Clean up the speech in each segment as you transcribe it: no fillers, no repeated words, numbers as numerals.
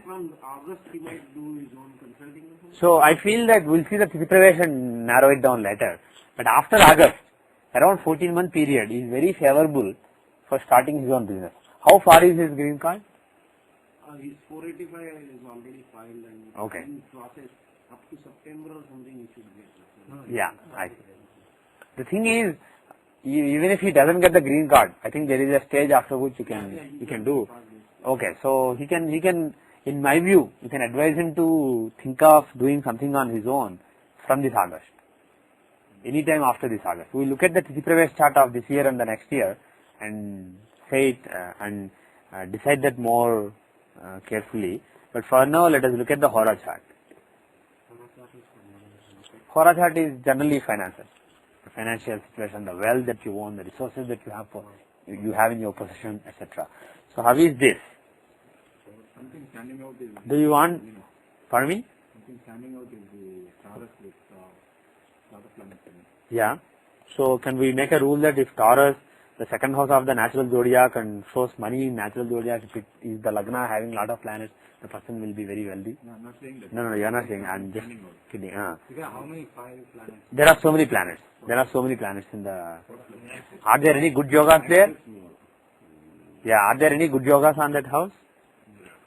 from August he might do his own consulting or something? So I feel that we'll see the Tithi Pravesh and narrow it down later. But after August, around 14-month period is very favorable for starting his own business. How far is his green card? His 485 is already filed and Okay. in process up to September or something he should get. Yeah, I see. The thing is, even if he doesn't get the green card, I think there is a stage after which you can do. Okay, so he can, in my view, you can advise him to think of doing something on his own from this August. Anytime after this August. We look at the Tithi Pravesh chart of this year and the next year and say it and decide that more carefully. But for now, let us look at the Hora chart. Hora chart is generally finances, the financial situation, the wealth that you own, the resources that you have in your possession, etc. So how is this? Something standing out is. Do you want? Pardon me? Something standing out is the Taurus with lot of planets in it. Yeah. So can we make a rule that if Taurus, the second house of the natural zodiac, and shows money in natural zodiac, if it is the Lagna having lot of planets, the person will be very wealthy? No, I'm not saying that. No, you are not saying. I'm just Standing out. kidding. Because how many 5 planets? There are so many planets. There are so many planets in the. Are there any good yogas there? Yeah. Are there any good yogas on that house?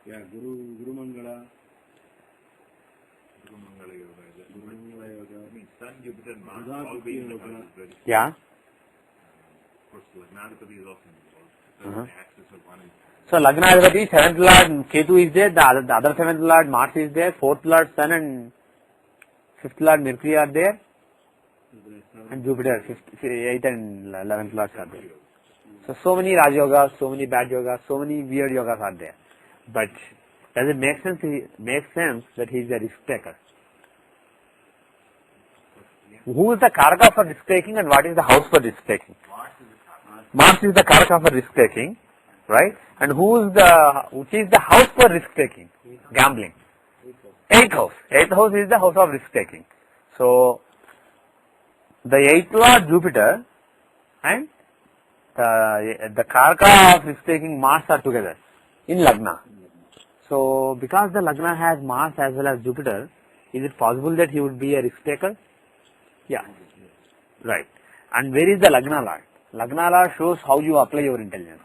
Yeah, Guru Mangala. Guru Mangala Yoga. Guru Mangala Yoga. I mean, Sun, Jupiter, Mars, all being in the house is very. Yeah. Of course, Lagnadipati is also involved. The axis of one is. So Lagna Adhipati, 7th Lord Ketu is there, the other 7th Lord Mars is there, 4th Lord Sun and 5th Lord Mercury are there, and Jupiter, 8th and 11th Lords are there. So many Raj Yogas, so many bad yogas, so many weird yogas are there. But does it make sense that he is a risk taker? Who is the Karaka for risk taking and what is the house for risk taking? Mars is the Karaka for risk taking, right? And which is the house for risk taking? Gambling. 8th house. 8th house is the house of risk taking. So the 8th Lord Jupiter and the Karaka of risk taking Mars are together in Lagna. So because the Lagna has Mars as well as Jupiter, is it possible that he would be a risk taker? Yeah. Right. And where is the Lagna Lord? Lagna Lord shows how you apply your intelligence.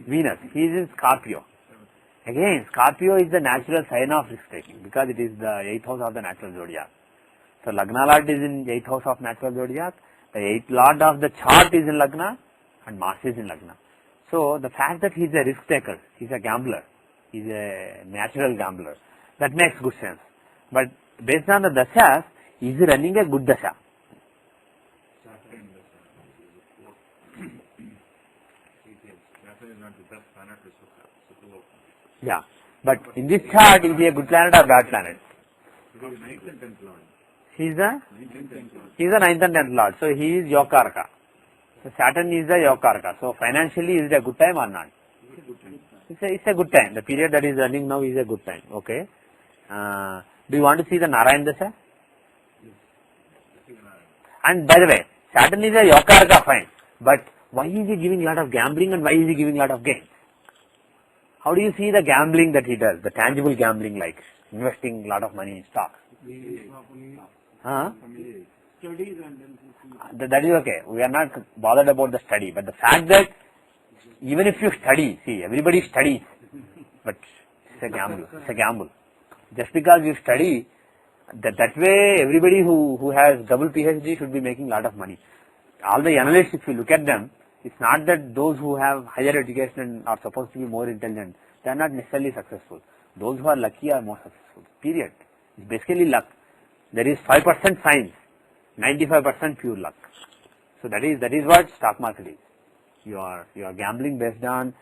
Venus, he is in Scorpio. Again, Scorpio is the natural sign of risk taking because it is the 8th house of the natural zodiac. So Lagna Lord is in 8th house of natural zodiac, the 8th Lord of the chart is in Lagna and Mars is in Lagna. So the fact that he is a risk taker, he is a gambler, he is a natural gambler, that makes good sense. But based on the dashas, is he running a good dasha? Yeah, but in this chart, is he a good planet or bad planet? He is the 9th and 10th Lord, so he is Yokaraka. So Saturn is the Yokaraka. So financially, is it a good time or not? It's a good time. The period that is running now is a good time. Okay. Do you want to see the Narayan Dasha? And by the way, Saturn is a Yokaraka, fine. But why is he giving a lot of gambling and why is he giving a lot of gain? How do you see the gambling that he does, the tangible gambling like investing a lot of money in stocks? Studies and then That is okay. We are not bothered about the study. But the fact that even if you study, see, everybody studies, but it's a gamble. It's a gamble. Just because you study, that way everybody who has double PhD should be making a lot of money. All the analysts, if you look at them, it's not that those who have higher education are supposed to be more intelligent. They are not necessarily successful. Those who are lucky are more successful. Period. It's basically luck. There is 5% science, 95% pure luck. So that is what stock market is. You are gambling based on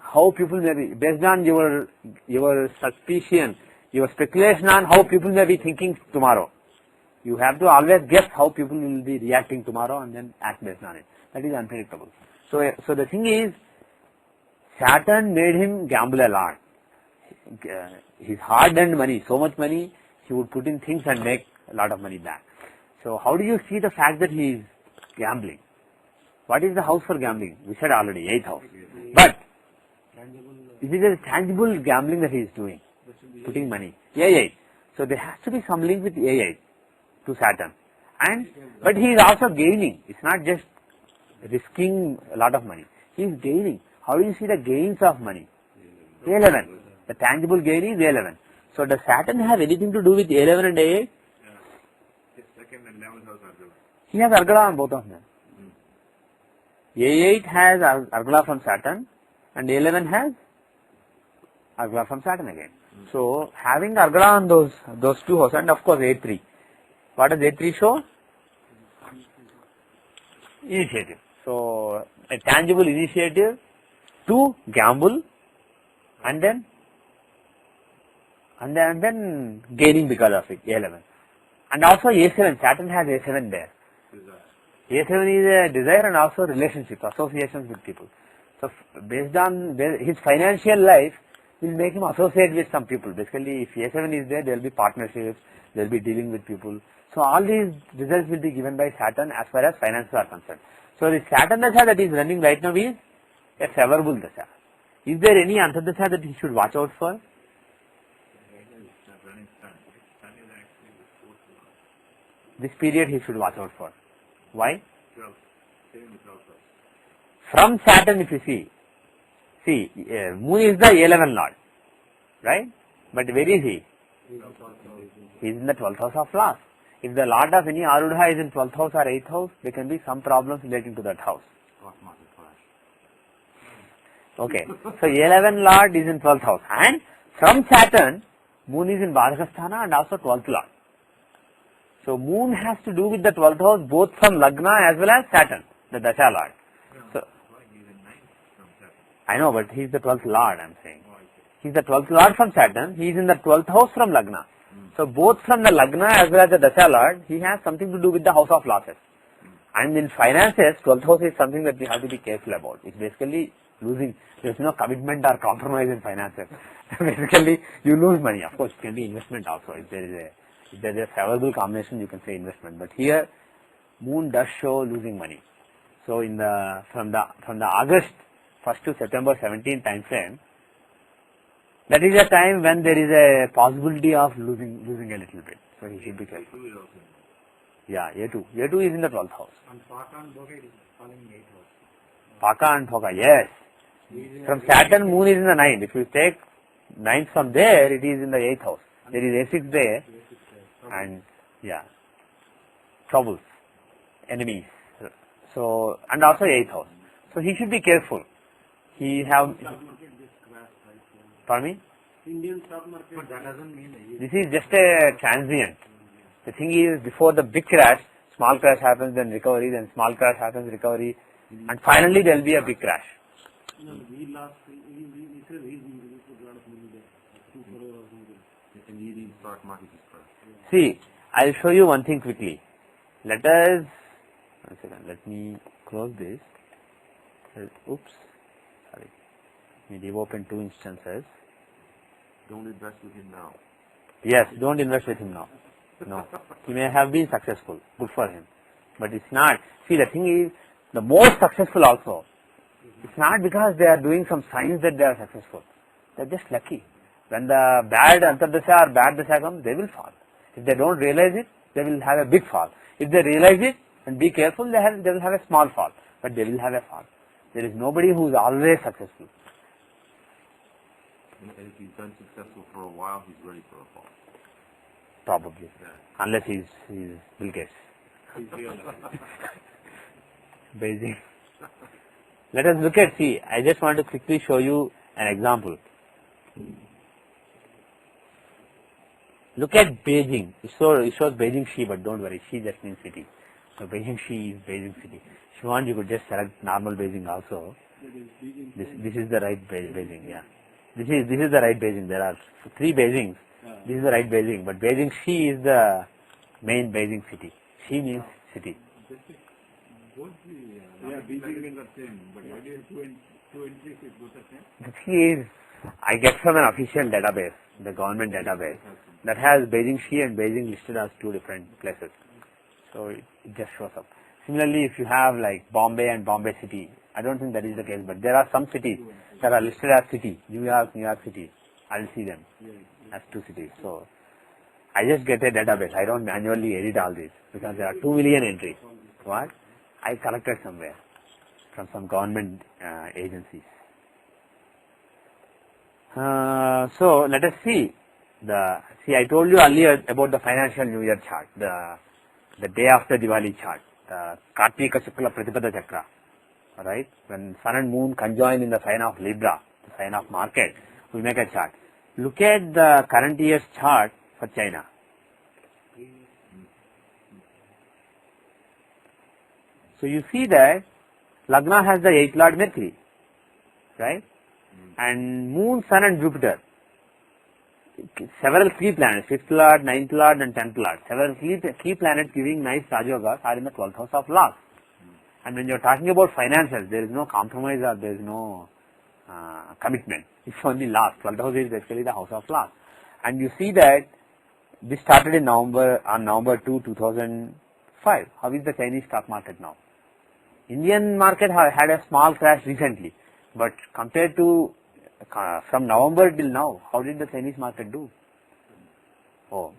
how people may be, based on your suspicion, your speculation on how people may be thinking tomorrow. You have to always guess how people will be reacting tomorrow and then act based on it. That is unpredictable. So the thing is, Saturn made him gamble a lot. His hard-earned money, so much money, he would put in things and make a lot of money back. So how do you see the fact that he is gambling? What is the house for gambling? We said already, 8th house. But tangible This is a tangible gambling that he is doing, putting money. A8. So there has to be some link with A8 to Saturn. But he is also gaining. It's not just risking a lot of money. He is gaining. How do you see the gains of money? A11. The tangible gain is A11. So does Saturn have anything to do with A11 and A8? His second and 11th house are good. He has Argala on both of them. A8 has Argala from Saturn and A11 has Argala from Saturn again. So having Argala on those two houses, and of course A3. What does A3 show? Initiative. So a tangible initiative to gamble and then gaining because of it, A11. And also A7, Saturn has A7 there. A7 is a desire and also relationship, associations with people. So based on his financial life will make him associate with some people. Basically, if A7 is there, there will be partnerships, there will be dealing with people. So all these results will be given by Saturn as far as finances are concerned. So the Saturn dasha that is running right now is a favorable dasha. Is there any antardasha that he should watch out for? This period he should watch out for. Why? From Saturn, if you see, Moon is the A11 Lord, right? But where is he? He is in the 12th house of loss. If the Lord of any Arudha is in 12th house or 8th house, there can be some problems relating to that house. Okay, so A11 Lord is in 12th house, and from Saturn, Moon is in Badhakasthana and also 12th Lord. So Moon has to do with the 12th house both from Lagna as well as Saturn, the Dasha Lord. So I know, but he is the 12th Lord, I am saying. He is the 12th Lord from Saturn, he is in the 12th house from Lagna. So both from the Lagna as well as the Dasha Lord, he has something to do with the house of losses. And in finances, 12th house is something that we have to be careful about. It's basically losing. There is no commitment or compromise in finances. Basically, you lose money. Of course, it can be investment also. If there is a favorable combination, you can say investment. But here, Moon does show losing money. So from the August 1st to September 17th time frame, that is a time when there is a possibility of losing a little bit. So he should be careful. Yeah, A2. A2 is in the 12th house. And Paka and Bhoga is falling in 8th house. Paka and Bhoga, yes. From Saturn, Moon is in the 9th. If you take 9th from there, it is in the 8th house. There is A6 there. And yeah, troubles, enemies. So, and also 8th house. So he should be careful. Pardon me? Indian stock market, but that doesn't mean this is just a transient. The thing is, before the big crash, small crash happens, then recovery, then small crash happens, recovery, and finally there will be a big crash. No, we lost, we said he's a lot of money there, 2 crore or something. The Indian stock market is crashed. See, I'll show you one thing quickly. Let us, one second, let me close this. Oops, sorry. Let me open 2 instances. Don't invest with him now. Yes, don't invest with him now. No, he may have been successful, good for him, but it's not. See, the thing is, the most successful also, it's not because they are doing some signs that they are successful. They are just lucky. When the bad antardasha or bad dasha comes, they will fall. If they don't realize it, they will have a big fall. If they realize it and be careful, they will have a small fall, but they will have a fall. There is nobody who is always successful. And if he's been successful for a while, he's ready for a fall. Probably, unless he's Bill Gates. Beijing. Let us look at, see, I just want to quickly show you an example. Look at Beijing. It shows Beijing Shi, but don't worry, Shi just means city. So Beijing Shi is Beijing city. If you want, you could just select normal Beijing also. This is the right Beijing, yeah. This is the right Beijing. There are 3 Beijings. This is the right Beijing, but Beijing Shi is the main Beijing city. Shi means city. Yeah, Beijing is the same, but why do you have 2 entries is both the same? The thing is, I get from an official database, the government database, that has Beijing Shi and Beijing listed as 2 different places. So it just shows up. Similarly, if you have like Bombay and Bombay city, I don't think that is the case, but there are some cities that are listed as city, New York City. I will see them as two cities. So I just get a database. I don't manually edit all these because there are 2 million entries. What? I collected somewhere from some government agencies. So let us see. I told you earlier about the financial New Year chart, the day after Diwali chart, the Kartika Shukla Pratipada Chakra, right? When sun and moon conjoin in the sign of Libra, the sign of market, we make a chart. Look at the current year's chart for China. So you see that Lagna has the 8th Lord Mercury, right? And Moon, Sun and Jupiter. Several key planets, 5th Lord, 9th Lord and 10th Lord. Several key planets giving nice Rajogas are in the 12th house of laws. And when you are talking about finances, there is no compromise or there is no commitment. It's only laws. 12th house is basically the house of laws. And you see that this started in November 2, 2005. How is the Chinese stock market now? Indian market had a small crash recently, but compared to from November till now, how did the Chinese market do? Oh,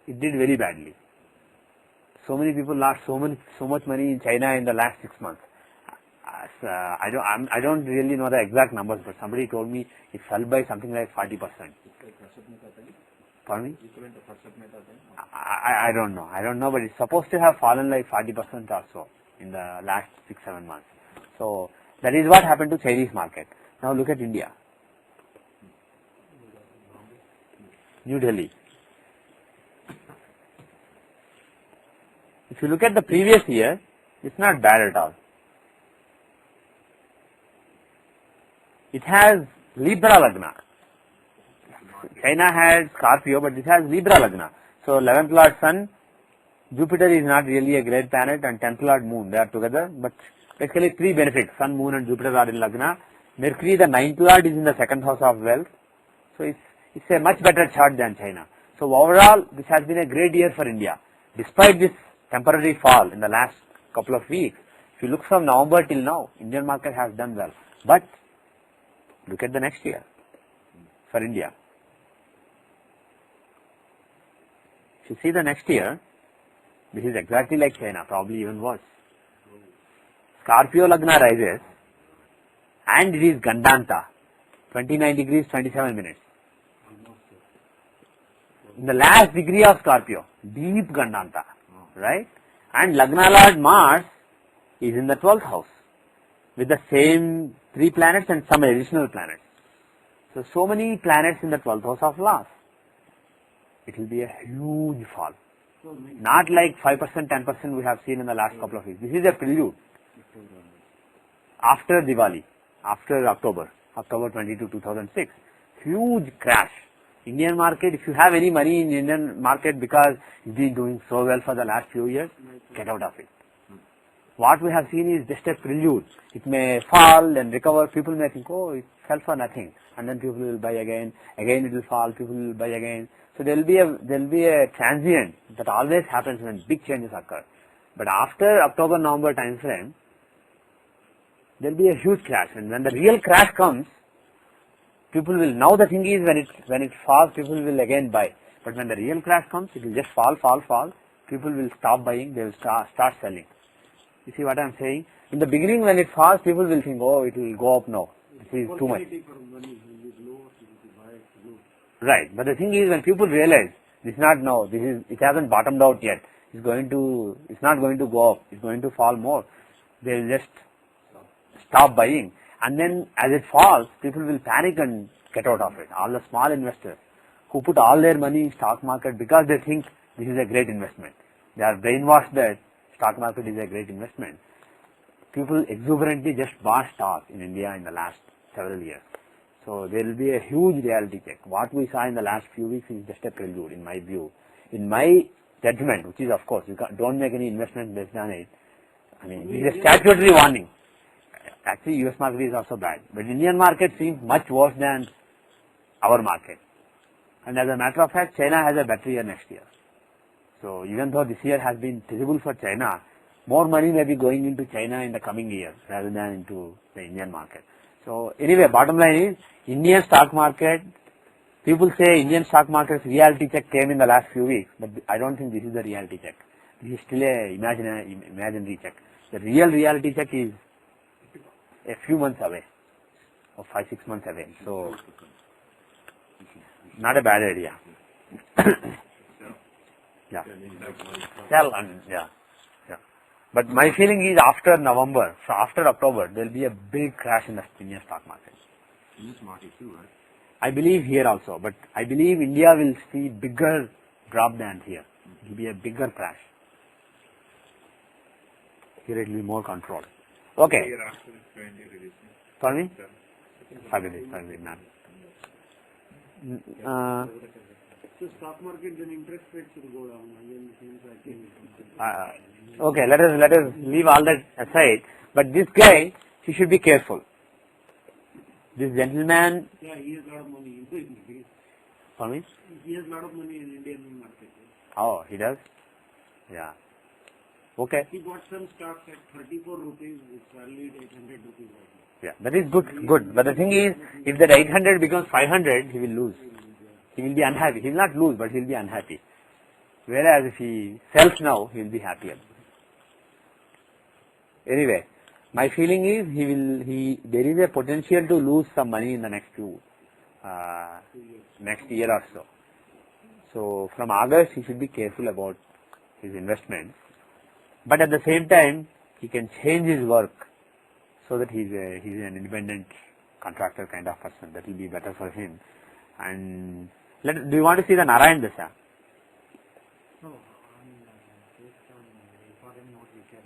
it did very badly. So many people lost so much money in China in the last 6 months. I don't really know the exact numbers, but somebody told me it fell by something like 40%. Pardon me? I don't know. I don't know, but it's supposed to have fallen like 40% or so in the last 6-7 months. So that is what happened to Chinese market. Now look at India. New Delhi. If you look at the previous year, it's not bad at all. It has Libra Lagna. China had Scorpio, but this has Libra Lagna. So 11th Lord Sun, Jupiter is not really a great planet, and 10th Lord Moon, they are together, but basically 3 benefits. Sun, Moon and Jupiter are in Lagna. Mercury, the 9th Lord, is in the 2nd house of wealth. So it's a much better chart than China. So overall, this has been a great year for India. Despite this temporary fall in the last couple of weeks, if you look from November till now, Indian market has done well. But look at the next year for India. If you see the next year, this is exactly like China, probably even worse. Scorpio Lagna rises and it is Gandanta, 29 degrees 27 minutes. In the last degree of Scorpio, deep Gandanta, right? And Lagna Lord Mars is in the 12th house with the same 3 planets and some additional planets. So many planets in the 12th house of laws. It will be a huge fall. Not like 5%, 10% we have seen in the last couple of weeks. This is a prelude. After Diwali, after October 22, 2006, huge crash. Indian market, if you have any money in Indian market because it's been doing so well for the last few years, get out of it. What we have seen is just a prelude. It may fall and recover. People may think, oh, it fell for nothing, and then people will buy again. Again it will fall. People will buy again. So there will be a transient that always happens when big changes occur. But after October, November time frame, there will be a huge crash, and when the real crash comes, people will. Now the thing is, when it falls, people will again buy. But when the real crash comes, it will just fall. People will stop buying. They will start selling. You see what I am saying? In the beginning, when it falls, people will think, oh, it will go up now. This is too much. Right. But the thing is, when people realize this is not now, it hasn't bottomed out yet. It's not going to go up. It's going to fall more. They will just stop buying. And then as it falls, people will panic and get out of it. All the small investors who put all their money in stock market because they think this is a great investment. They are brainwashed that stock market is a great investment. People exuberantly just bought stock in India in the last several years. So there will be a huge reality check. What we saw in the last few weeks is just a prelude, in my view. In my judgment, which is of course, you don't make any investment based on it. I mean, this is a statutory warning. Actually, US market is also bad. But Indian market seems much worse than our market. And as a matter of fact, China has a better year next year. So even though this year has been terrible for China, more money may be going into China in the coming year rather than into the Indian market. So anyway, bottom line is Indian stock market. People say Indian stock market's reality check came in the last few weeks, but I don't think this is the reality check. This is still a imaginary check. The real reality check is a few months away, or 5-6 months away. So not a bad idea. Yeah. Sell and yeah. But my feeling is after November, so after October, there will be a big crash in the Indian stock market. In this market too, right? I believe here also, but I believe India will see bigger drop than here. It will be a bigger crash. Here it will be more controlled. Okay. Year after it's going to release. For me? Sir. Fabulous, man. So stock market, then interest rates will go down. Again, things are changing. Okay, let us leave all that aside. But this guy, he should be careful. This gentleman. Yeah, he has a lot of money. For me? He has a lot of money in Indian market. Oh, he does? Yeah. Okay. He bought some stocks at 34 rupees, it's valued 800 rupees right now. Yeah, that is good. But the thing is, if that 800 becomes 500, he will lose. He will be unhappy. He will not lose, but he will be unhappy. Whereas if he sells now, he will be happier. Anyway, my feeling is there is a potential to lose some money in the next next year or so. So from August, he should be careful about his investments. But at the same time, he can change his work so that he's an independent contractor kind of person. That will be better for him. And do you want to see the Narayan Dasha? No, based on important note we get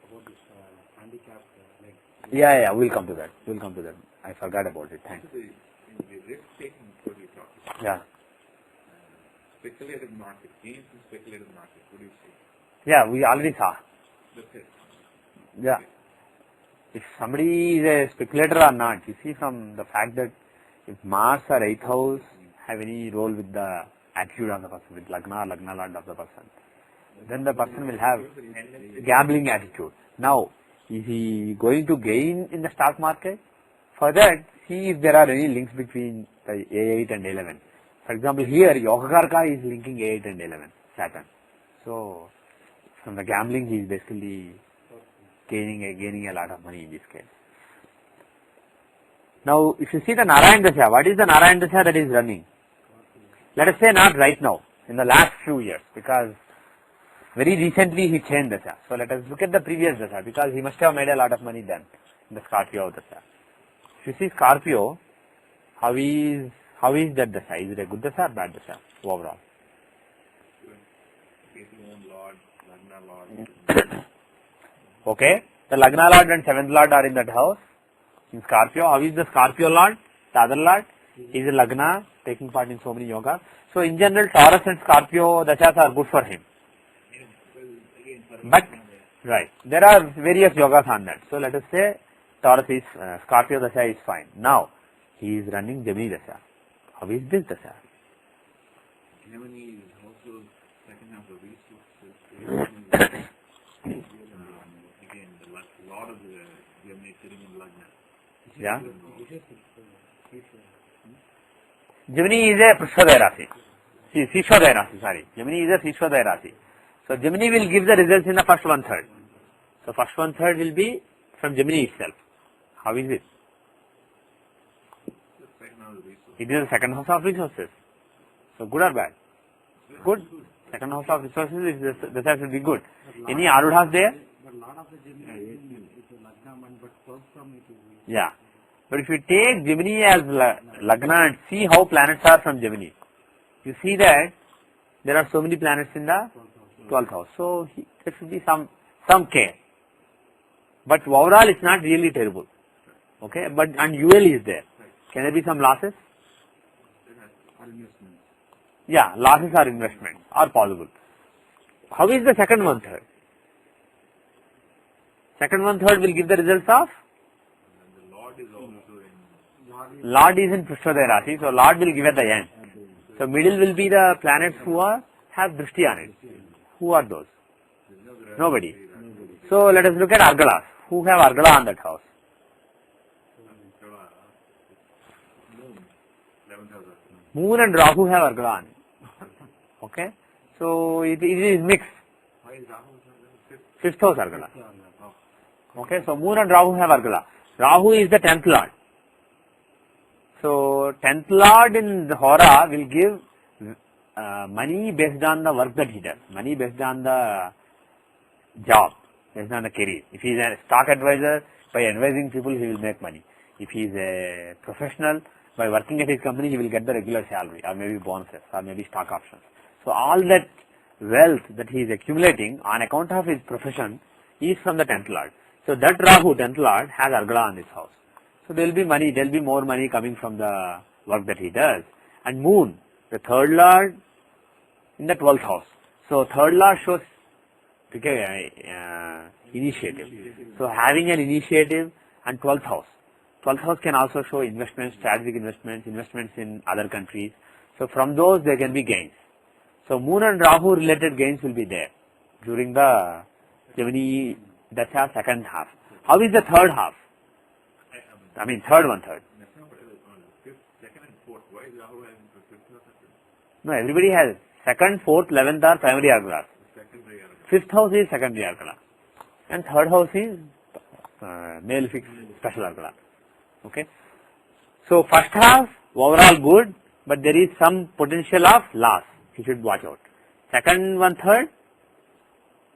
about this handicap, Yeah, we'll come to that. I forgot about it. Thanks. So in the risk-taking what you talk about, Yeah. speculative market, gains in speculative market, what do you say? Yeah, we already saw. That's it. Yeah. If somebody is a speculator or not, you see from the fact that if Mars or 8th house have any role with the attitude of the person, with Lagna Lord of the person, then the person will have gambling attitude. Now, is he going to gain in the stock market? For that, see if there are any links between the A8 and 11. For example, here Yogakarka is linking A8 and 11, Saturn. So, from the gambling, he is basically gaining a lot of money in this case. Now, if you see the Narayan Dasha, what is the Narayan Dasha that is running? Let us say not right now, in the last few years, because very recently he changed Dasha. So let us look at the previous Dasha, because he must have made a lot of money then, in the Scorpio Dasha. If you see Scorpio, how is that Dasha? Is it a good Dasha or bad Dasha overall? Lord, Lagna Lord. Okay, the Lagna Lord and 7th Lord are in that house. In Scorpio, how is the Scorpio Lord? The other Lord is a Lagna, taking part in so many yogas. So in general, Taurus and Scorpio Dashas are good for him. But, right, there are various yogas on that. So let us say Taurus is, Scorpio Dasha is fine. Now, he is running Gemini Dasha. How is this Dasha? Gemini is also second half of resources. Again, a lot of the Gemini sitting in Lagna. Yeah. Gemini is a Prishwadaya Rasi. Sishwadaya Rasi, sorry. Gemini is a Sishwadaya Rasi. So Gemini will give the results in the first 1/3. So first 1/3 will be from Gemini itself. How is it? It is the second house of resources. So good or bad? Good. Second house of resources, this has to be good. Any Arudhas there? but a lot of the Gemini is a Lagna one, but first from it is weak. Yeah. But if you take Gemini as Lagna and see how planets are from Gemini, you see that there are so many planets in the 12th house. So there should be some care. But overall it's not really terrible. Okay, but and UL is there. Can there be some losses? Yeah, losses or investments are possible. How is the second 1/3? Second 1/3 will give the results of? The Lord is also in. Lord is in Prishwadaya Rasi, so Lord will give at the end. So middle will be the planets who have Drishti on it. Who are those? Nobody. So let us look at Argalas. Who have Argala on that house? Moon and Rahu have Argala on it. Okay, so it is mixed. Why is Rahu Fifth house Argala. Okay, so Moon and Rahu have Argala. Rahu is the 10th lord. So 10th lord in the Hora will give money based on the work that he does, money based on the job, based on the career. If he is a stock advisor, by advising people he will make money. If he is a professional, by working at his company he will get the regular salary or maybe bonuses or maybe stock options. So all that wealth that he is accumulating on account of his profession is from the 10th lord. So that Rahu, 10th lord, has Argala on his house. So there will be money, there will be more money coming from the work that he does. And Moon, the 3rd lord, in the 12th house. So 3rd lord shows initiative. So having an initiative and 12th house. 12th house can also show investments, strategic investments, investments in other countries. So from those there can be gains. So Moon and Rahu related gains will be there during the Gemini Dasha second half. How is the third half? I mean third one third. fifth, second and fourth? Why is Rahu having fifth or second? No, everybody has second, fourth, 11th are primary Argalas. Secondary Argala. Fifth house is secondary Argala. And third house is male fixed special Argala. Okay. So first half overall good, but there is some potential of loss. You should watch out. Second one third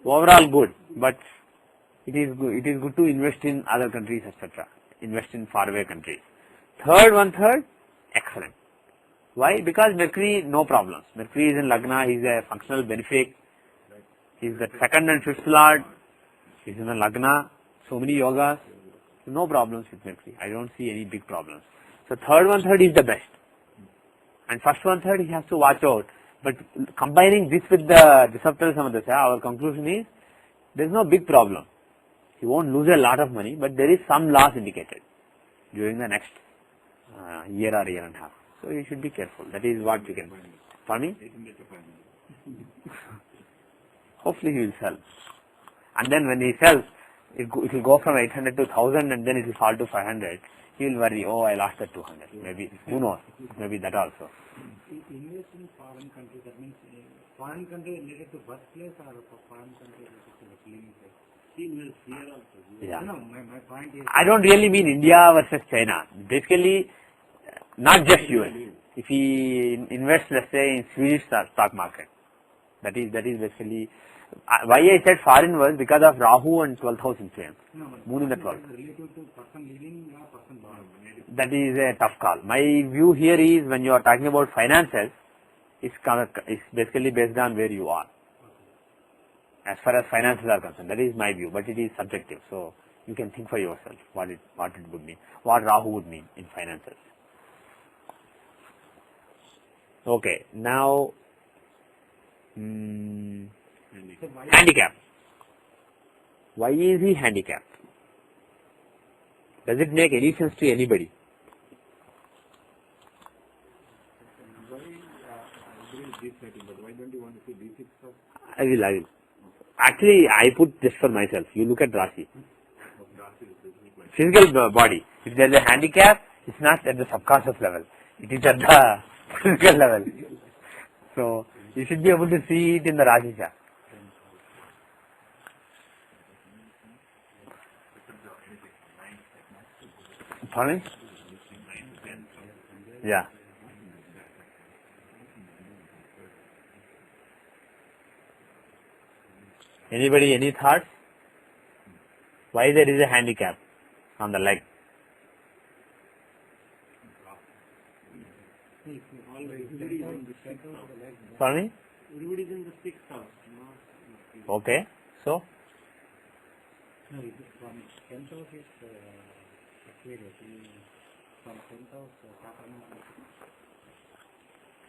overall good, but it is good to invest in other countries, etc. Invest in faraway countries. Third one third excellent. Why? Because Mercury no problems. Mercury is in Lagna. He is a functional benefic. He is the second and fifth lord. He is in the Lagna. So many yogas. No problems with Mercury. I don't see any big problems. So third one third is the best. And first one third he has to watch out. But combining this with the Disruptor Samadasya, our conclusion is there is no big problem. He won't lose a lot of money, but there is some loss indicated during the next year or year and a half. So you should be careful. That is what you can. Pardon me? Hopefully he will sell. And then when he sells, it will go from 800 to 1000 and then it will fall to 500. He will worry, oh, I lost that 200. Maybe, who knows? Maybe that also. Invest in foreign country, that means foreign country related to birthplace or foreign country related to the living place? He invests here also. Yeah. No, my point is... I don't really mean India versus China. Basically, not just US. If he invests, let's say, in Swedish stock market, that is basically... why I said foreign was because of Rahu and 12th house influence. No, Moon in the 12th. related to person living or person born. That is a tough call. My view here is when you are talking about finances, it's basically based on where you are. As far as finances are concerned, that is my view, but it is subjective. So you can think for yourself what it would mean, what Rahu would mean in finances. Okay, now handicap. Why is he handicapped? Does it make any sense to anybody? Why, I agree with this setting, but why don't you want to see D6 of I will. Actually, I put this for myself. You look at Rasi. Physical body. If there is a handicap, it's not at the subconscious level. It is at the physical level. So, you should be able to see it in the Rasi chart. Pardon me? Yeah. Anybody, any thoughts? Why there is a handicap on the leg? Pardon me? Everybody is in the 6th house. Okay. So? No, it is from 10th house is Aquarius. From 10th house, Saturn.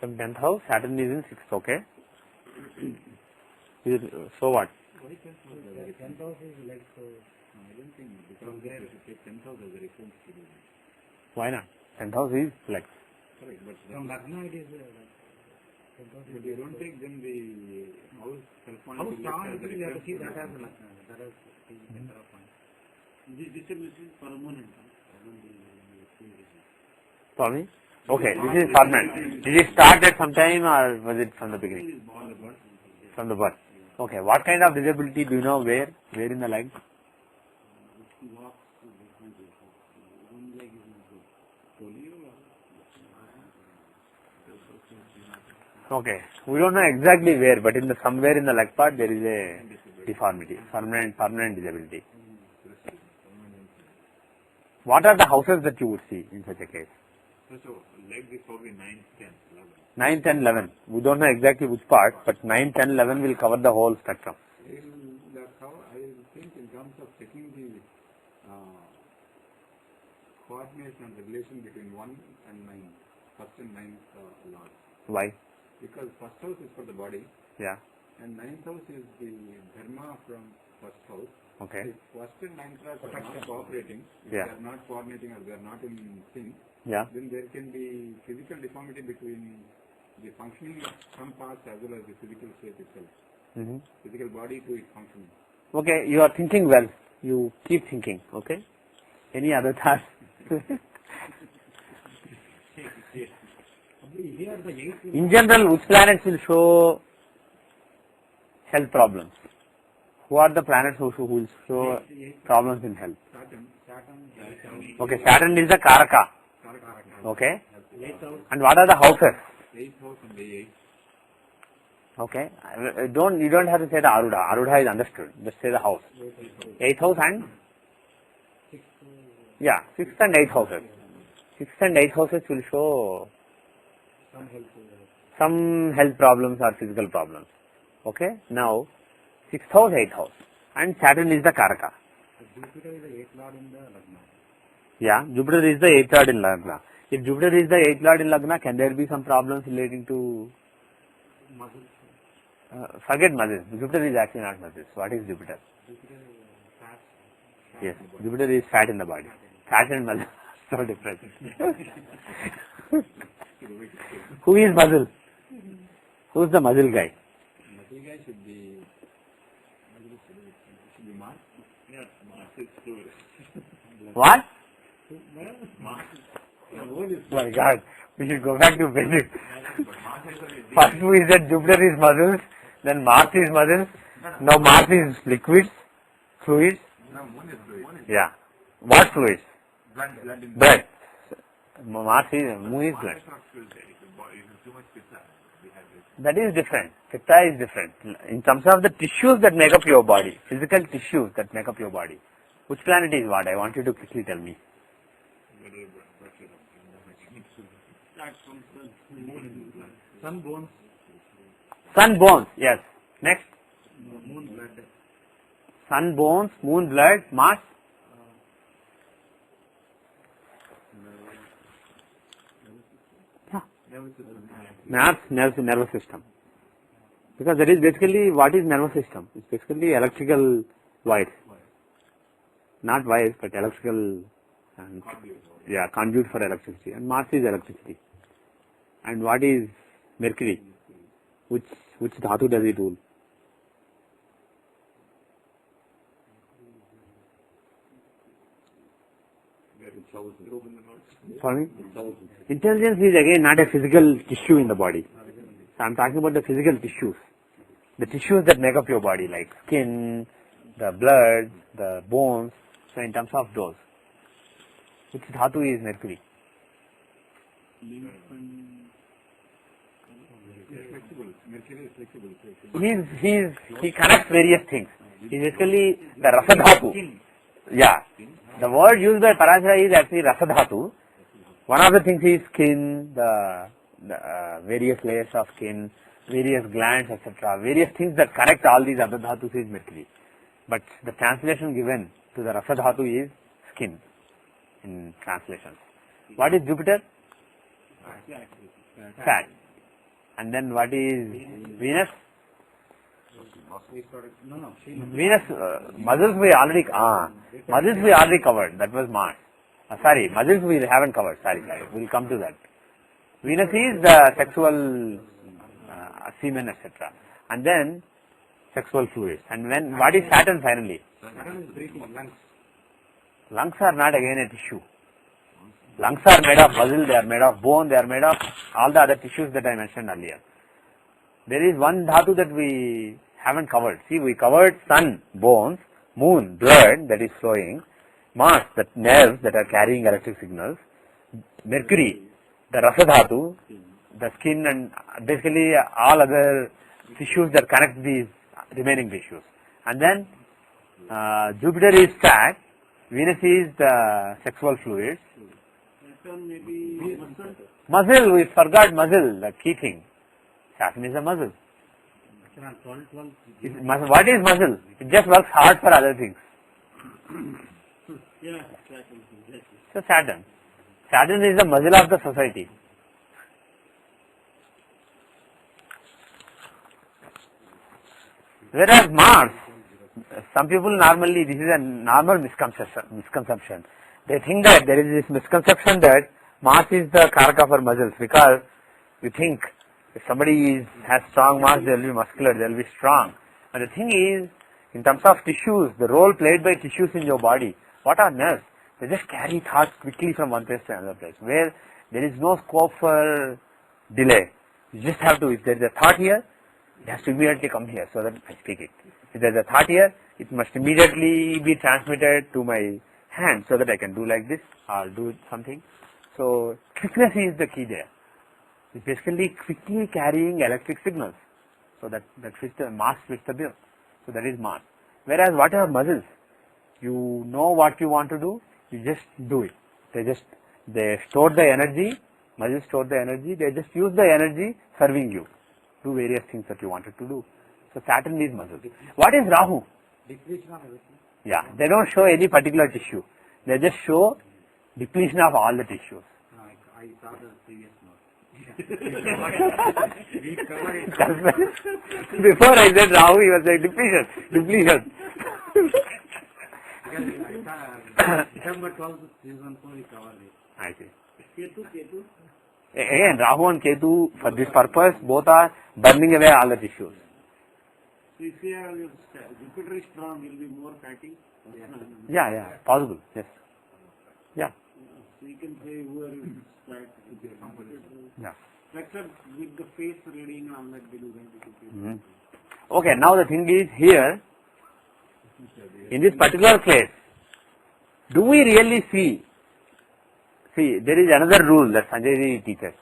From 10th house, Saturn is in 6th. Okay. So what? 10th house is like, I don't think, because there you should take 10th house as a reference to do this. Why not? 10th house is flex. Correct, but from Lagna it is 10th house. but you don't take then the house corresponding How to strong as a you have to reference see to that the as house. that is the center of point. This is permanent. Pardon me? Okay, this is permanent. Did it start at some time or was it from the beginning? From the birth. Okay, what kind of disability do you know where? Where in the leg? Okay, we don't know exactly where, but in the somewhere in the leg part there is a deformity, permanent disability. What are the houses that you would see in such a case? So leg is probably 9, 10, 11. 9, 10, 11. We don't know exactly which part, but 9, 10, 11 will cover the whole spectrum. That's how I think in terms of checking the coordination and relation between 1 and 9, first and 9th laws. Why? Because first house is for the body Yeah. and 9th house is the dharma from first house. Okay. If first and 9th class are not cooperating, if Yeah. they are not coordinating or they are not in sync, Yeah. then there can be physical deformity between the functioning of some parts as well as the physical shape itself, Mm-hmm. physical body to its functioning. Okay, you are thinking well. You keep thinking. Okay. Any other thoughts? Here the 8 will In general, which planets will show health problems? Who are the planets who will show problems in health? Saturn, Okay, Saturn is the Karaka. Okay. 8th house. And what are the houses? 8th house and the 8th. Okay. You don't have to say the Arudha. Arudha is understood. Just say the house. 8th house and? Yeah, 6th and 8th houses. 6th and 8th houses will show some health problems or physical problems. Okay. Now, 6th house, 8th house. And Saturn is the Karaka. Jupiter is the 8th lord in the Lagna. Yeah, Jupiter is the 8th lord in Lagna. If Jupiter is the 8th lord in Lagna, can there be some problems relating to... Muscles. Forget muscles. Jupiter is actually not muscles. What is Jupiter? Jupiter is fat. Yes, Jupiter is fat in the body. Fat and muscle so different. Who is muscle? Who is the muscle guy? Muscle guy should be Mars. Yeah, Mars is fluid. What? Mars. My God, we should go back to basics. First we said Jupiter is muscles, then Mars is muscles, now Mars is liquids, fluids. No, Moon is fluid. Yeah. What fluids? Blood in Blood. Mars is, Moon is blood. Too much pizza. That is different. Pitta is different. In terms of the tissues that make up your body, physical tissues that make up your body, which planet is what? I want you to quickly tell me. Sun bones. Sun bones, yes. Next. Moon blood. Sun bones, moon blood, Mars. Nervous system. Because that is basically what is nervous system. It's basically electrical wires. Not wires, but electrical, conduit for electricity. And Mars is electricity. And what is Mercury? Which dhatu does it rule? Sorry? Intelligence is again not a physical tissue in the body. So I'm talking about the physical tissues. The tissues that make up your body, like skin, the blood, the bones. So in terms of those, which dhatu is Mercury? Mercury is flexible. He connects various things. He's basically the rasa dhatu. Yeah. The word used by Parashara is actually rasa dhatu. One of the things is skin, the various layers of skin, various glands, etc. Various things that connect all these other dhatus is Mercury. But the translation given to the rasa dhatu is skin in translations. What is Jupiter? Fat. And then what is Venus? Venus, muscles we already covered. That was Mars. Muscles we haven't covered. Sorry. We'll come to that. Venus is the sexual semen, etc. And then sexual fluids. And what is Saturn finally? Saturn is breathing lungs. Lungs are not again a tissue. Lungs are made of muscle, they are made of bone, they are made of all the other tissues that I mentioned earlier. There is one dhatu that we haven't covered. See, we covered sun, bones, moon, blood that is flowing, Mars, the nerves that are carrying electric signals, Mercury, the rasa dhatu, the skin, and basically all other tissues that connect these remaining tissues. And then Jupiter is fat, Venus is the sexual fluids. Maybe Muscle, we forgot muscle, the key thing. Saturn is a muscle. What is muscle? It just works hard for other things. Yeah, So Saturn. Saturn is the muscle of the society. Whereas Mars, some people normally, this is a normal misconception. They think that there is this misconception that Mars is the karaka for muscles, because you think if somebody has strong Mars, they will be muscular, they will be strong. And the thing is, in terms of tissues, the role played by tissues in your body, what are nerves? They just carry thoughts quickly from one place to another place, where there is no scope for delay. You just have to, if there is a thought here, it has to immediately come here so that I speak it. If there is a thought here, it must immediately be transmitted to my hand so that I can do like this or do something. So quickness is the key there. It's basically quickly carrying electric signals. So that fits the Mars fits the bill. So that is Mars. Whereas what are muscles? You know what you want to do, you just do it. They store the energy, muscles store the energy, they just use the energy serving you. Do various things that you wanted to do. So Saturn is muscle. What is Rahu? depletion of everything. Yeah, they don't show any particular tissue. They just show depletion of all the tissues. I saw the previous note. That's why- Before I said Rahu, he was saying depletion. Because I saw December 12th, 2004, we covered it. I see. Ketu. Again, Rahu and Ketu, for this purpose, both are burning away all the tissues. So if you have Jupiter is strong, will be more fatty. Yeah, possible, yes. Yeah, So you can say whoever is fat will be comfortable. yeah. Except with the face reading and all that, they do that. Okay, now the thing is here, in this particular case, do we really see, there is another rule that Sanjay Ji teaches.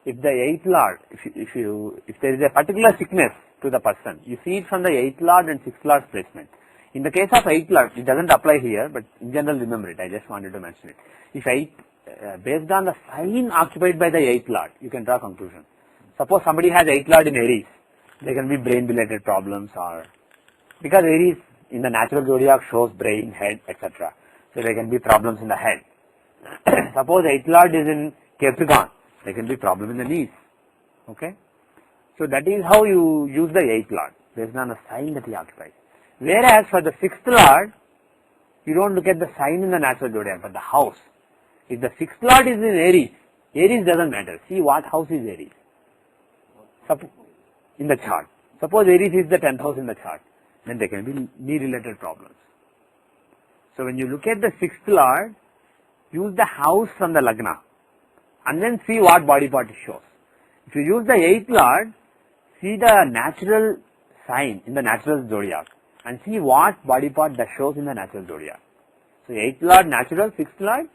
If the 8th Lord, if there is a particular sickness to the person, you see it from the 8th Lord and 6th Lord placement. In the case of 8th Lord, it doesn't apply here, but in general remember it, I just wanted to mention it. If based on the sign occupied by the 8th Lord, you can draw conclusion. Suppose somebody has 8th Lord in Aries, there can be brain related problems, or because Aries in the natural zodiac shows brain, head, etc. So there can be problems in the head. Suppose 8th Lord is in Capricorn, there can be problem in the knees. Okay? So that is how you use the 8th Lord, based on the sign that he occupies. Whereas for the 6th Lord, you don't look at the sign in the natural zodiac, but the house. If the 6th Lord is in Aries, Aries doesn't matter. See what house is Aries in the chart. Suppose Aries is the 10th house in the chart, then there can be knee-related problems. So when you look at the 6th Lord, use the house from the Lagna, and then see what body part it shows. If you use the 8th Lord, see the natural sign in the natural zodiac, and see what body part that shows in the natural zodiac. So 8th Lord natural, 6th Lord,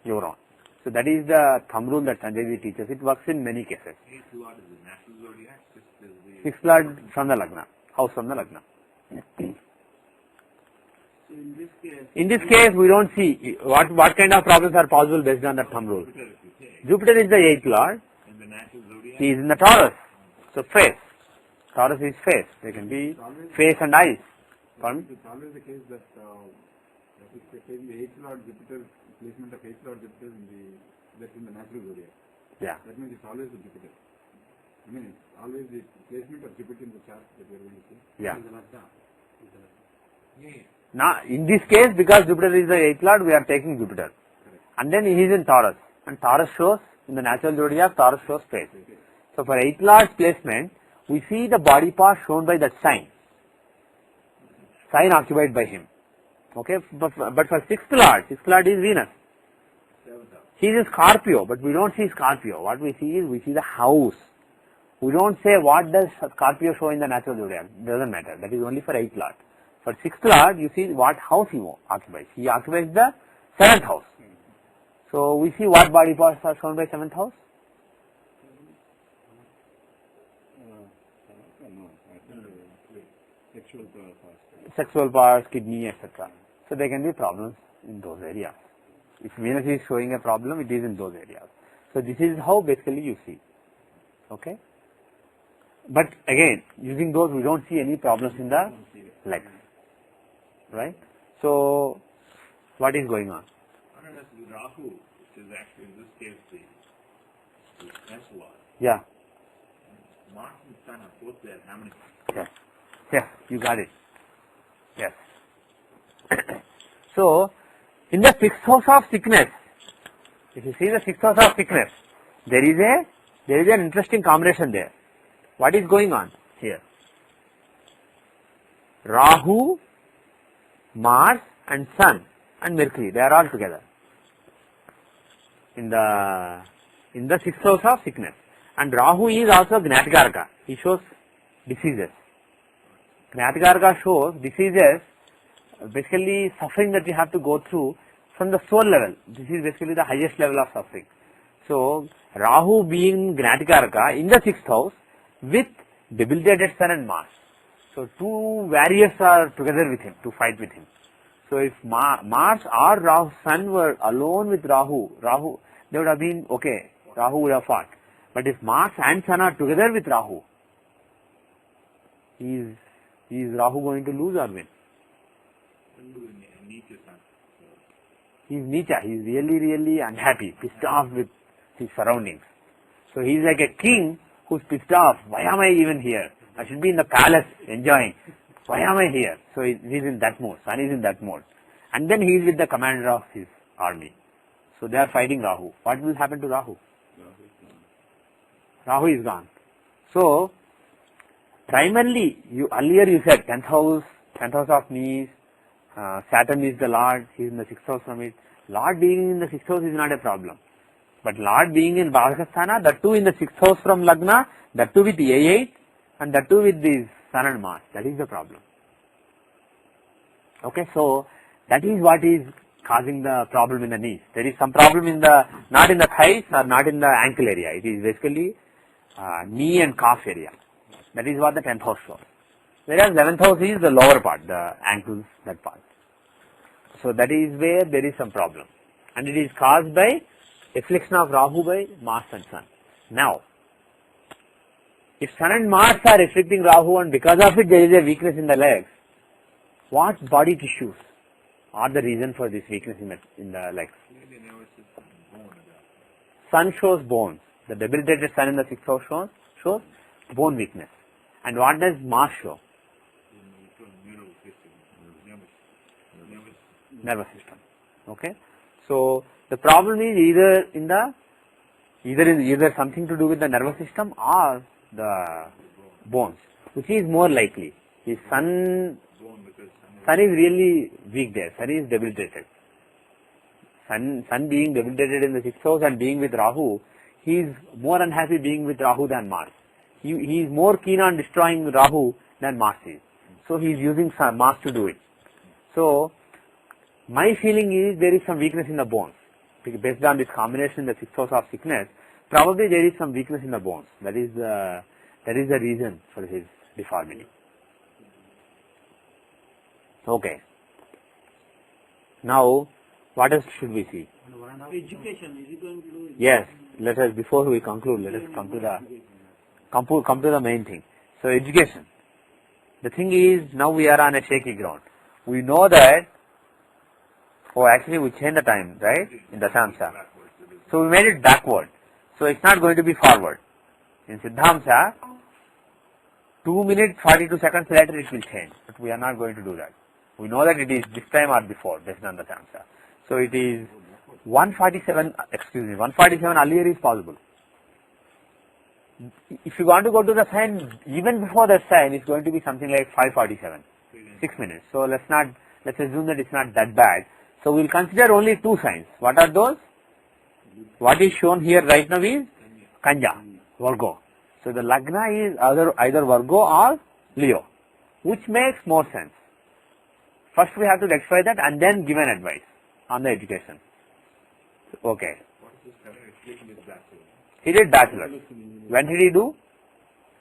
you're wrong. So that is the thumb rule that Sanjay Ji teaches. It works in many cases. 8th Lord is the natural zodiac, 6th is the... 6th Lord from the Lagna, house from the Lagna. So In this case, we don't see what kind of problems are possible based on the thumb rule. Jupiter, if you take, Jupiter is the 8th Lord. in the natural zodiac, He is in the Taurus. So face. Taurus is face. There can be face and eyes. Pardon? It's always the case that if they say the 8th Lord Jupiter, placement of 8th Lord Jupiter that's in the natural zodiac. Yeah. That means it's always the Jupiter. I mean, it's always the placement of Jupiter in the chart that we are going to see. Yeah. yeah. Now, in this case, because Jupiter is the 8th Lord, we are taking Jupiter. And then he is in Taurus. And Taurus shows, in the natural zodiac, Taurus shows face. So for 8th Lord's placement, we see the body part shown by that sign. Sign occupied by him. Okay, but for 6th Lord is Venus. He is Scorpio, but we don't see Scorpio. What we see is, we see the house. We don't say what does Scorpio show in the natural zodiac. Doesn't matter. That is only for 8th lord. For 6th lord, you see what house he occupies. He occupies the 7th house. So we see what body parts are shown by 7th house. Sexual parts, kidney, etc. So there can be problems in those areas. If Venus is showing a problem, it is in those areas. So this is how basically you see. Okay. But again, using those, we don't see any problems in the legs. Right? So, what is going on? Rahu, which is actually in this case the essential lot. Yeah. Mars and Sun are both there. How many? Yes. Yes, you got it. Yes. So, in the 6th house of sickness, if you see the 6th house of sickness, there is an interesting combination there. What is going on here? Rahu, Mars and Sun and Mercury, they are all together in the 6th house of sickness. And Rahu is also Gnatikaraka. He shows diseases. Gnatikaraka shows diseases, basically suffering that you have to go through from the soul level. This is basically the highest level of suffering. So, Rahu being Gnatikaraka in the 6th house with debilitated Sun and Mars. So, two warriors are together with him to fight with him. So, if Mars or Rahu, Sun were alone with Rahu, they would have been okay. Rahu would have fought. But if Mars and Sun are together with Rahu, is Rahu going to lose or win? He is Neecha. He is really unhappy, pissed off with his surroundings. So he is like a king who is pissed off. Why am I even here? I should be in the palace enjoying. Why am I here? So he is in that mode. Sun is in that mode. And then he is with the commander of his army. So they are fighting Rahu. What will happen to Rahu? Rahu is gone. So, primarily, earlier you said 10th house of knees, Saturn is the Lord, he is in the 6th house from it. Lord being in the 6th house is not a problem. But Lord being in Bhagavasthana, that too in the 6th house from Lagna, that too with the A8, and that too with the Sun and Mars. That is the problem. Okay, so that is what is causing the problem in the knees. There is some problem not in the thighs or not in the ankle area. It is basically knee and calf area. That is what the 10th house shows. Whereas 11th house is the lower part, the ankles, that part. So that is where there is some problem. And it is caused by affliction of Rahu by Mars and Sun. Now, if Sun and Mars are afflicting Rahu and because of it there is a weakness in the legs, what body tissues are the reason for this weakness in the legs? Sun shows bones. The debilitated Sun in the 6th house shows bone weakness. And what does Mars show? Nervous system. Okay. So the problem is either something to do with the nervous system or the bones, which is more likely. His Sun is really weak there. Sun is debilitated. Sun being debilitated in the 6th house and being with Rahu, he is more unhappy being with Rahu than Mars. He is more keen on destroying Rahu than Mars is. So he is using Mars to do it. So my feeling is there is some weakness in the bones. Based on this combination in the 6th house of sickness, probably there is some weakness in the bones. That is the reason for his deformity. Okay. Now, what else should we see? Education, is it going to do? Yes. Let us, before we conclude, let us come to the main thing. So, education. The thing is, now we are on a shaky ground. We know that, actually we changed the time, right, in the Samsa. So, we made it backward. So, it's not going to be forward. In Siddhamsa, 2 minutes 42 seconds later it will change. But we are not going to do that. We know that it is this time or before, based on the Samsa. So, it is 147 earlier is possible. If you want to go to the sign, even before that sign, it's going to be something like 5:47, 6 minutes. So let's assume that it's not that bad. So we'll consider only two signs. What are those? What is shown here right now is Kanya, Virgo. So the Lagna is either Virgo or Leo, which makes more sense. First we have to rectify that and then give an advice on the education. Okay. He did bachelor. When did he do?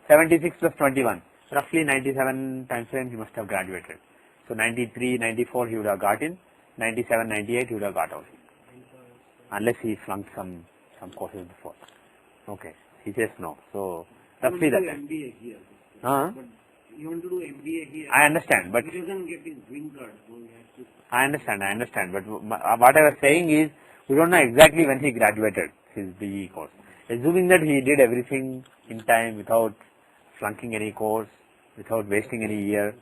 76 plus 21. Roughly 97 time frame he must have graduated. So 93, 94 he would have got in. 97, 98 he would have got out. Unless he flunked some courses before. Okay. He says no. So roughly that time. MBA here. But you want to do MBA here. I understand, but he doesn't get his green card, so he has to. I understand. But what I was saying is, we don't know exactly when he graduated his BE course. Assuming that he did everything in time without flunking any course, without wasting any year,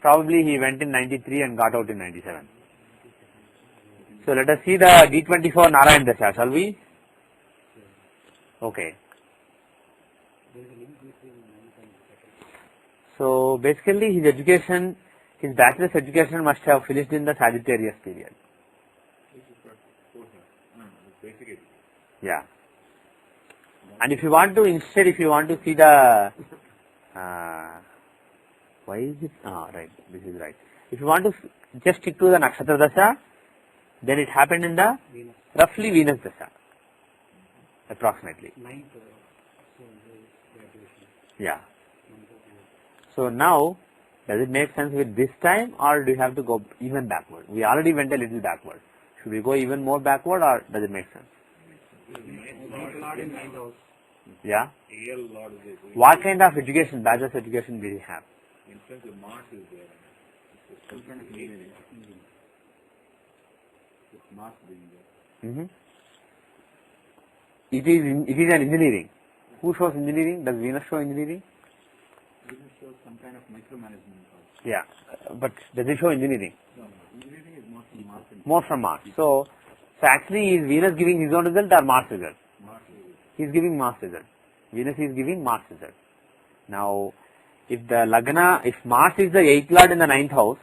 probably he went in 93 and got out in 97. So let us see the D24 Narayan Dasha, shall we? Okay. So basically his education, his bachelor's education must have finished in the Sagittarius period. Yeah. And if you want to, instead if you want to see the, why is it, right, this is right. If you want to just stick to the Nakshatra Dasha, then it happened in the roughly Venus Dasha, approximately. Yeah. So now, does it make sense with this time or do you have to go even backward? We already went a little backward. Should we go even more backward or does it make sense? Yeah. What kind of education, bachelor's education did he have? In sense of Mars is there. Some kind of engineering. Mars being there. It is an engineering. Who shows engineering? Does Venus show engineering? Venus shows some kind of micromanagement. Yeah, but does it show engineering? No. Engineering is more from Mars. More from Mars. So actually is Venus giving his own result or Mars result? Mars is He is giving Mars result. Venus is giving Mars result. Now, if the Lagna, if Mars is the 8th lord in the 9th house,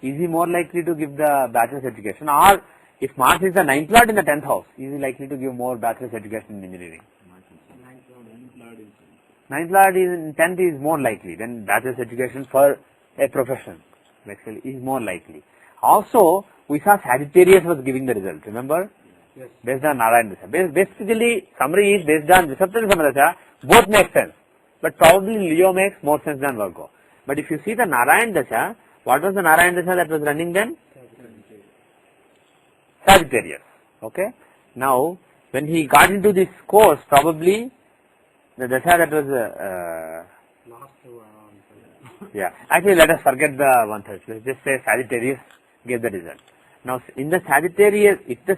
is he more likely to give the bachelor's education? Or if Mars is the 9th lord in the 10th house, is he likely to give more bachelor's education in engineering? 9th lord is in 10th is more likely than bachelor's education for a profession. Basically, is more likely. Also, we saw Sagittarius was giving the result. Remember? Yes. Based on Narayan Dasha. Basically, summary is based on Rishabh and Samadasha, both make sense. But probably Leo makes more sense than Virgo. But if you see the Narayan Dasha, what was the Narayan Dasha that was running then? Sagittarius. Okay. Now, when he got into this course, probably the Dasha that was, yeah. Actually, let us forget the 1/3. Let's just say Sagittarius gave the result. Now, in the Sagittarius, if the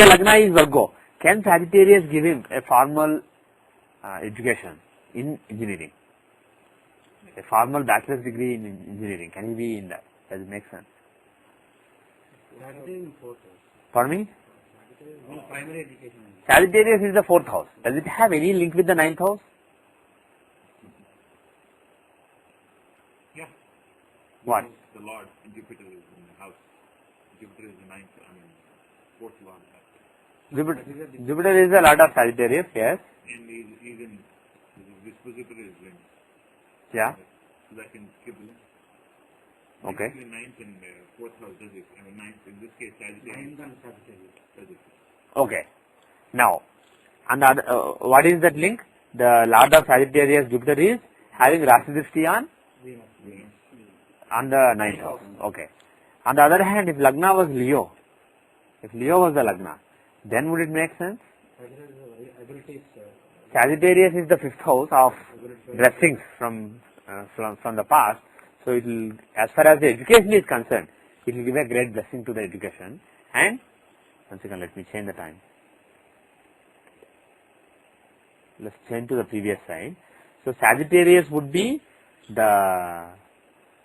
Lagna is Virgo, can Sagittarius give him a formal education in engineering? A formal bachelor's degree in engineering. Can he be in that? Does it make sense? Pardon me? Primary education. Sagittarius is the 4th house. Does it have any link with the 9th house? Yeah. What? The Lord, Jupiter is in the house. Jupiter is the 9th, 4th Lord. Jupiter is the lord of Sagittarius, yes. And he's in, this Jupiter is in. Yeah. So that can skip the link. Okay. Basically 9th and 4th house does it. 9th, in this case, Sagittarius. Okay. Now, and the other, what is that link? The lord of Sagittarius, Jupiter, is having Rasi Drishti on the 9th house. Okay. On the other hand, if Lagna was Leo, if Leo was the Lagna, then would it make sense? Sagittarius is the 5th house of blessings from the past. So it will, as far as the education is concerned, it will give a great blessing to the education. And, one second, let me change the time. Let's change to the previous side. So Sagittarius would be the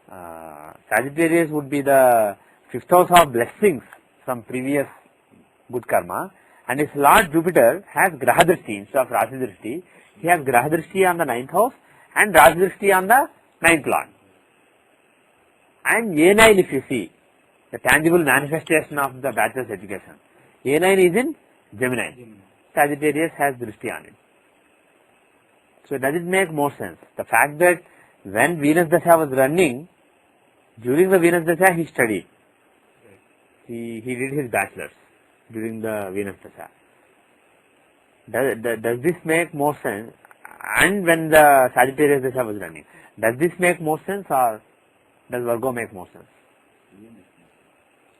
5th house of blessings from previous good karma, and his Lord Jupiter has Graha Drishti instead of Rasi Drishti. He has Graha Drishti on the 9th house and Rasi Drishti on the 9th Lord. And A9, if you see, the tangible manifestation of the bachelor's education, A9 is in Gemini. Sagittarius has Drishti on it. So does it make more sense? The fact that when Venus Dasha was running, during the Venus Dasha he studied. He did his bachelor's during the Venus Dasha. Does this make more sense? And when the Sagittarius Dasha was running, does this make more sense or does Virgo make more sense?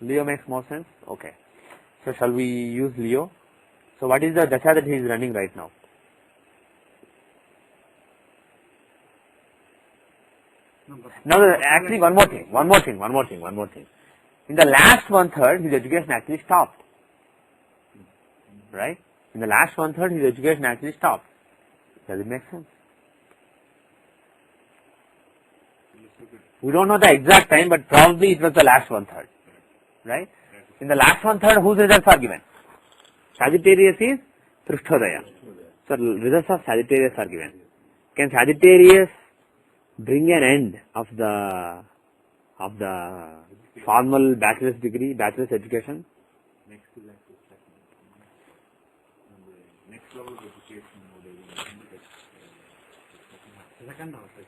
Leo makes more sense? Okay. So shall we use Leo? So what is the Dasha that he is running right now? Now actually one more thing. In the last 1/3 his education actually stopped. Right? In the last 1/3 his education actually stopped. Does it make sense? We don't know the exact time, but probably it was the last 1/3. Right? In the last 1/3 whose results are given? Sagittarius is Prishthodaya. So results of Sagittarius are given. Can Sagittarius bring an end of the formal bachelor's degree, bachelor's education? Next to that is second. And the next level of education nowadays is second house is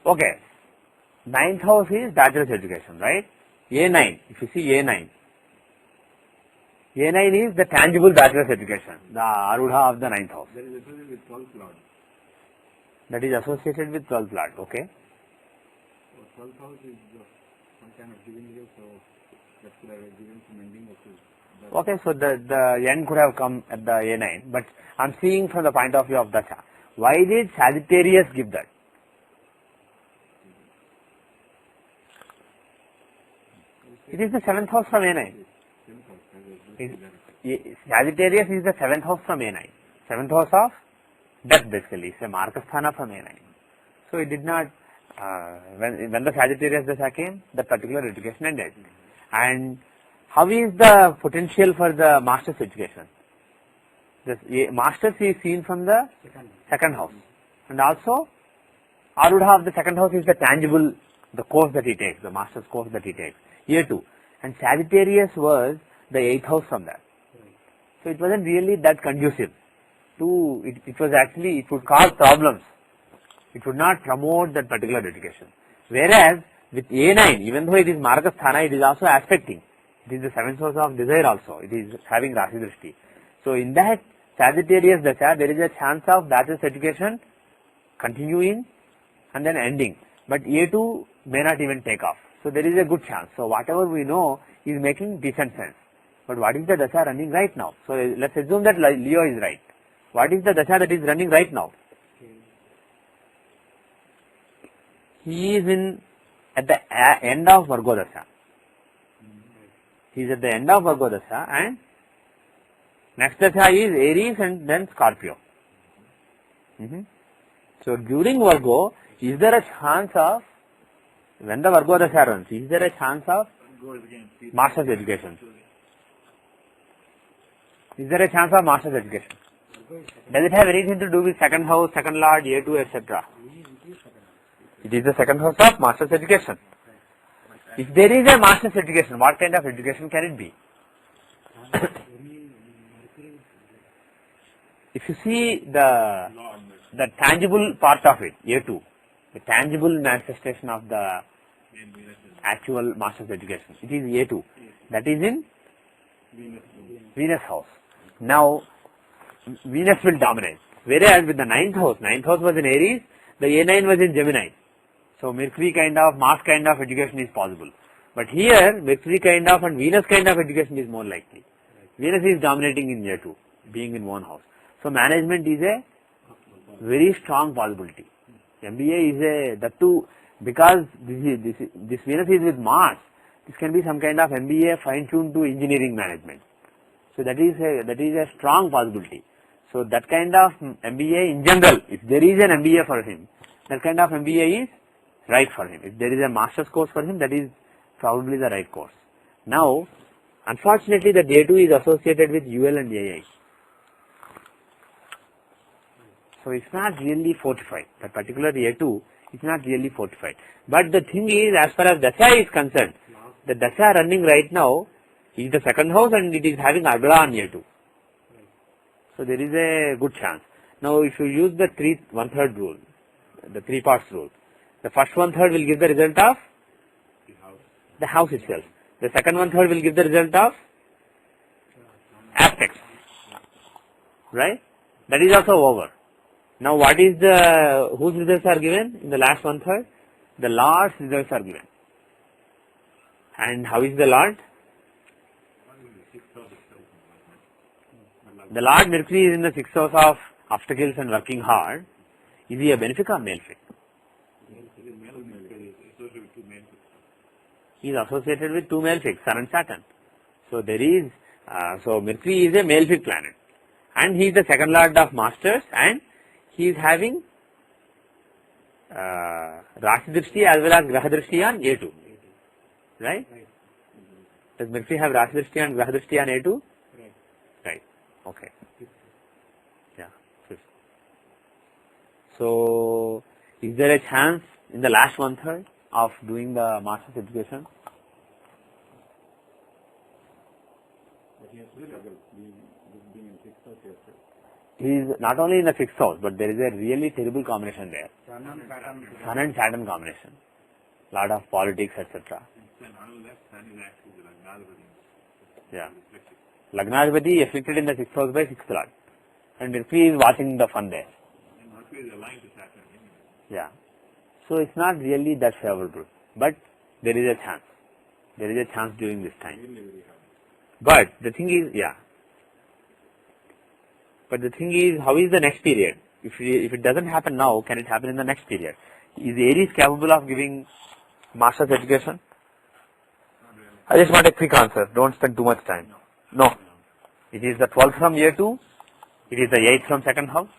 Okay. 9th house is bachelor's education, right? A9. If you see A9 is the tangible bachelor's education, the Arudha of the 9th house. That is associated with 12th lord. That is associated with 12th lord, okay? So 12th house is some kind of giving you, so that could have given some ending also. Okay, so the end could have come at the A9, but I'm seeing from the point of view of Dasha. Why did Sagittarius give that? It is the 7th house from A9. Sagittarius is the 7th house from A9. 7th house of death basically. It's a Markasthana from A9. So it did not, when the Sagittarius Dasha came, that particular education ended. And how is the potential for the master's education? The master's is seen from the second house. And also, Arudha of the second house is the tangible, the course that he takes, the master's course that he takes. A2. And Sagittarius was the 8th house from that. So it wasn't really that conducive to, it was actually, it would cause problems. It would not promote that particular education. Whereas with A9, even though it is Margasthana, it is also aspecting. It is the 7th house of desire also. It is having Rashi Drishti. So in that Sagittarius Dasha, there is a chance of bachelor's education continuing and then ending. But A2 may not even take off. So there is a good chance. So whatever we know is making decent sense. But what is the Dasha running right now? So let's assume that Leo is right. What is the Dasha that is running right now? He is at the end of Virgo Dasha. He is at the end of Virgo Dasha and next Dasha is Aries and then Scorpio. So during Virgo, is there a chance of, when the Virgo Dasha runs, is there a chance of master's education? Is there a chance of master's education? Does it have anything to do with second house, second lord, A2, etc.? It is the second house of master's education. If there is a master's education, what kind of education can it be? If you see the tangible part of it, A2, the tangible manifestation of the actual master's education, it is A2. That is in Venus house. Now, Venus will dominate. Whereas with the 9th house was in Aries, the A9 was in Gemini. So Mercury kind of, Mars kind of education is possible. But here, Mercury kind of and Venus kind of education is more likely. Venus is dominating in A2, being in one house. So management is a very strong possibility. MBA is that too, because this Venus is with Mars, this can be some kind of MBA fine-tuned to engineering management. So that is a strong possibility. So that kind of MBA in general, if there is an MBA for him, that kind of MBA is right for him. If there is a master's course for him, that is probably the right course. Now, unfortunately, the A2 is associated with UL and AI. So it's not really fortified. That particular A2 It's not really fortified. But the thing is, as far as Dasha is concerned, the Dasha running right now is the second house and it is having Agla on A2. So there is a good chance. Now if you use the 1/3 rule, the 3 parts rule, the first 1/3 will give the result of the house itself. The second 1/3 will give the result of aspects. Right? That is also over. Now what is the, whose results are given in the last 1/3? The Lord's results are given. And how is the Lord? The Lord Mercury is in the 6th house of obstacles and working hard. Is he a benefic or malefic? He is associated with 2 malefics, Sun and Saturn. So there is, so Mercury is a malefic planet. And he is the second lord of masters and he is having Rashi Drishti as well as Graha Drishti on A2. Right? Does Mercury have Rashi Drishti and Graha Drishti on A2? Right. Okay. Yeah. So, is there a chance in the last 1/3 of doing the master's education? He is not only in the 6th house, but there is a really terrible combination there. Sun and Saturn combination. Lot of politics, etc. Yeah. Lagnadipati afflicted in the 6th house by 6th lord. And Mercury is watching the fun there. Yeah. So it's not really that favorable. But there is a chance. There is a chance during this time. But the thing is, yeah. But the thing is, how is the next period? If it doesn't happen now, can it happen in the next period? Is Aries capable of giving master's education? I just want a quick answer. Don't spend too much time. No. It is the 12th from A2. It is the 8th from second house.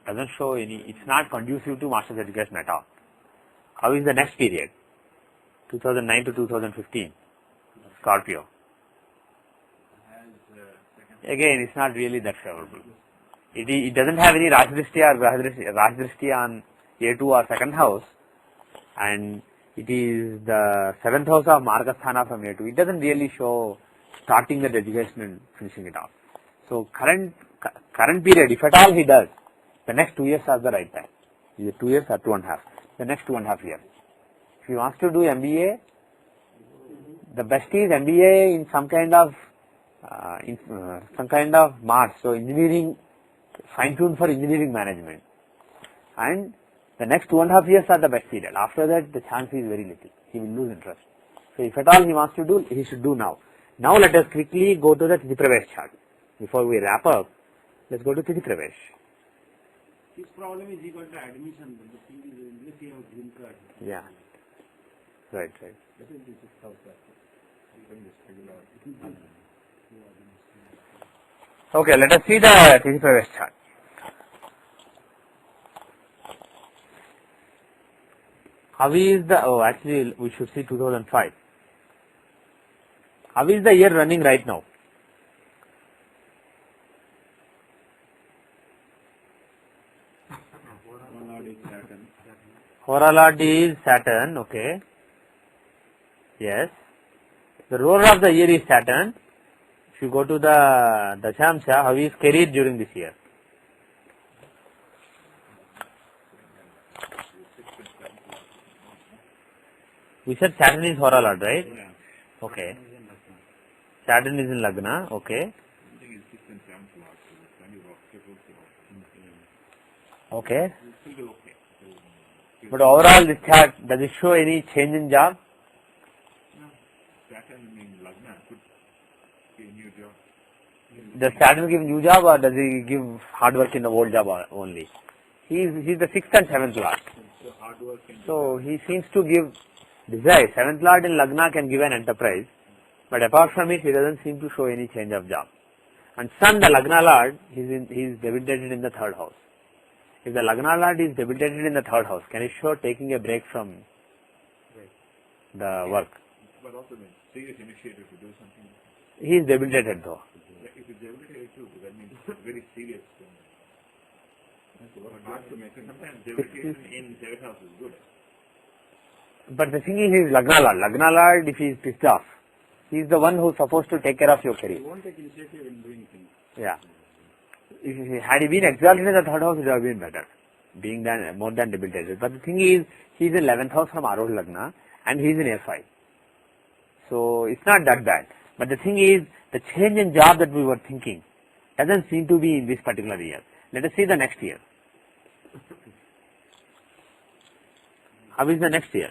Doesn't show any, it's not conducive to master's education at all. How is the next period? 2009 to 2015. Scorpio. Again, it's not really that favorable. It doesn't have any Rajdrishti or Rajdrishti on A2 or second house, and it is the 7th house of Margasthana from A2. It doesn't really show starting that education and finishing it off. So current period, if at all he does, the next 2 years are the right time. Either 2 years or 2.5. The next 2.5 years. If he wants to do MBA, the best is MBA in some kind of march. So engineering, fine-tuned for engineering management. And the next 2.5 years are the best period. After that, the chance is very little. He will lose interest. So if at all he wants to do, he should do now. Now let us quickly go to the Tithi Pravesh chart. Before we wrap up, let's go to Tithi Pravesh. His problem is he got the admission, but the thing is, unless he has green card. Yeah. Right. Okay, let us see the Tithi Pravesh chart. How is the, actually we should see 2005. How is the year running right now? Hora Lord is Saturn, okay. Yes. The ruler of the year is Saturn. If you go to the Dashamsha, how is carried during this year? We said Saturn is Hora Lord, right? Okay. Saturn is in Lagna, okay. Okay. But overall, this chart, does it show any change in job? Does Saturn give new job or does he give hard work in the old job only? He's the 6th and 7th Lord. So he seems to give desire. 7th Lord in Lagna can give an enterprise, but apart from it, he doesn't seem to show any change of job. And Sun, the Lagna Lord, he's debilitated in the 3rd house. If the Lagna Lord is debilitated in the 3rd house, can it show taking a break from the work? But also the serious initiative to do something. He is debilitated though. If it's debilitated too, that means it's very serious. Sometimes debilitation in 7th house is good. But the thing is, he is Lagna Lord. Lagna Lord, if he is pissed off, he is the one who is supposed to take care of your career. He won't take initiative in doing things. Yeah. Had he been exalted in the third house, it would have been better, being than more than debilitated. But the thing is, he is in 11th house from Arudha Lagna, and he is in A5. So it's not that bad. But the thing is, the change in job that we were thinking doesn't seem to be in this particular year. Let us see the next year. How is the next year?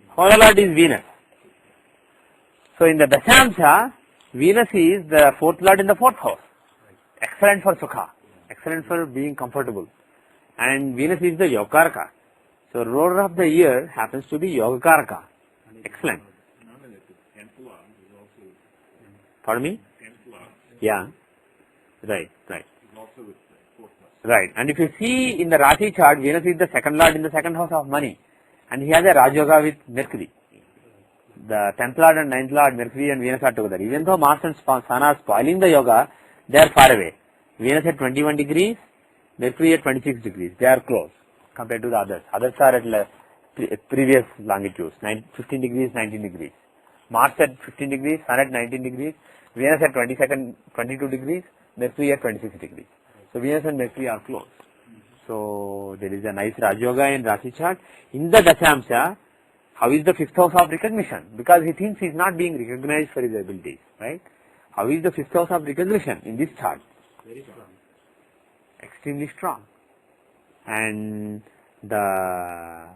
Hola Lord is Venus. So in the Dashamsha, Venus is the fourth Lord in the fourth house. Excellent for Sukha. Excellent for being comfortable. And Venus is the Yogakaraka. So ruler of the year happens to be Yogakaraka. Excellent. Not only that, the 10th lord is also, Pardon me? 10th lord Yeah. Right. is also with the 4th house. Right. And if you see in the Rashi chart, Venus is the second Lord in the second house of money. And he has a Raj Yoga with Mercury. The 10th Lord and 9th Lord, Mercury and Venus are together. Even though Mars and Sun are spoiling the yoga, they are far away. Venus at 21 degrees, Mercury at 26 degrees. They are close compared to the others. Others are at previous longitudes, 15 degrees, 19 degrees. Mars at 15 degrees, Sun at 19 degrees, Venus at 22 degrees, Mercury at 26 degrees. So Venus and Mercury are close. So there is a nice Raj Yoga in Rashi chart. In the Dashamsha, how is the fifth house of recognition? Because he thinks he is not being recognized for his abilities, right? How is the fifth house of recognition in this chart? Very strong. Extremely strong. And the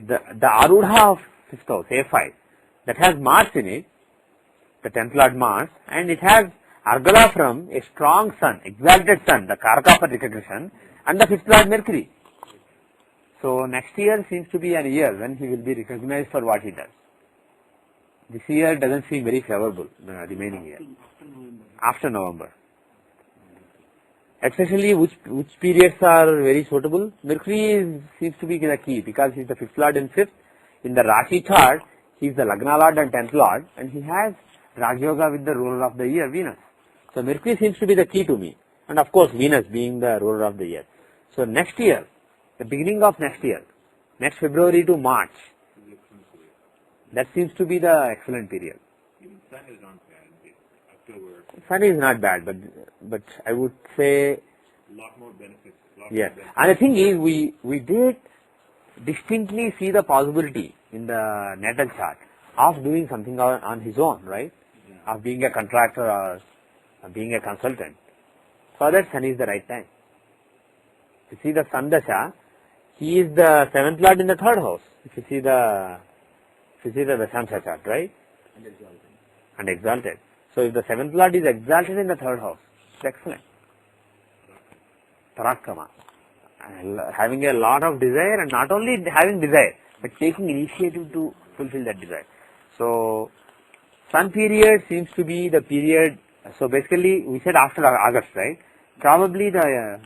Arudha of fifth house, A5, that has Mars in it, the 10th Lord Mars, and it has Argala from a strong sun, exalted sun, the Karaka for recognition, and the fifth Lord Mercury. So next year seems to be a year when he will be recognized for what he does. This year doesn't seem very favorable, the remaining year. After November. Especially which periods are very suitable? Mercury seems to be the key because he is the fifth Lord and fifth. In the Rashi chart, he is the Lagna Lord and 10th Lord, and he has Raj Yoga with the ruler of the year, Venus. So Mercury seems to be the key to me. And of course Venus being the ruler of the year. So next year, the beginning of next year, next February to March, that seems to be the excellent period. Even Sun is not bad. October, Sun is not bad, but I would say, a lot more benefits. yes. And the thing is, we did distinctly see the possibility in the natal chart of doing something on his own, right? Yeah. Of being a contractor or being a consultant. For that, Sun is the right time. You see the Sun Dasha, he is the 7th Lord in the 3rd house. If you see the Dashamsha chart, right? And exalted. So if the 7th Lord is exalted in the 3rd house, it's excellent. Parakrama. Having a lot of desire, and not only having desire, but taking initiative to fulfill that desire. So Sun period seems to be the period. So basically we said after August, right? Probably the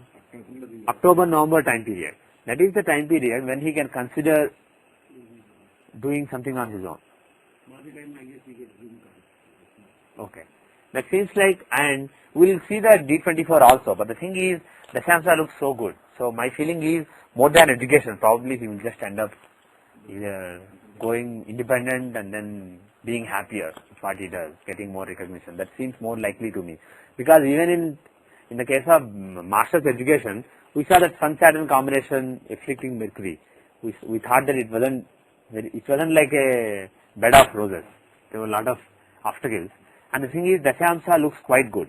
October, November time period. That is the time period when he can consider doing something on his own. Okay. That seems like, and we'll see the D24 also, but the thing is, the Dashamsha looks so good. So my feeling is, more than education, probably he will just end up either going independent and then being happier with what he does, getting more recognition. That seems more likely to me. Because even in the case of master's education, we saw that Sun-Saturn combination afflicting Mercury. We thought that it wasn't like a bed of roses. There were a lot of obstacles. And the thing is, Dashamsha looks quite good.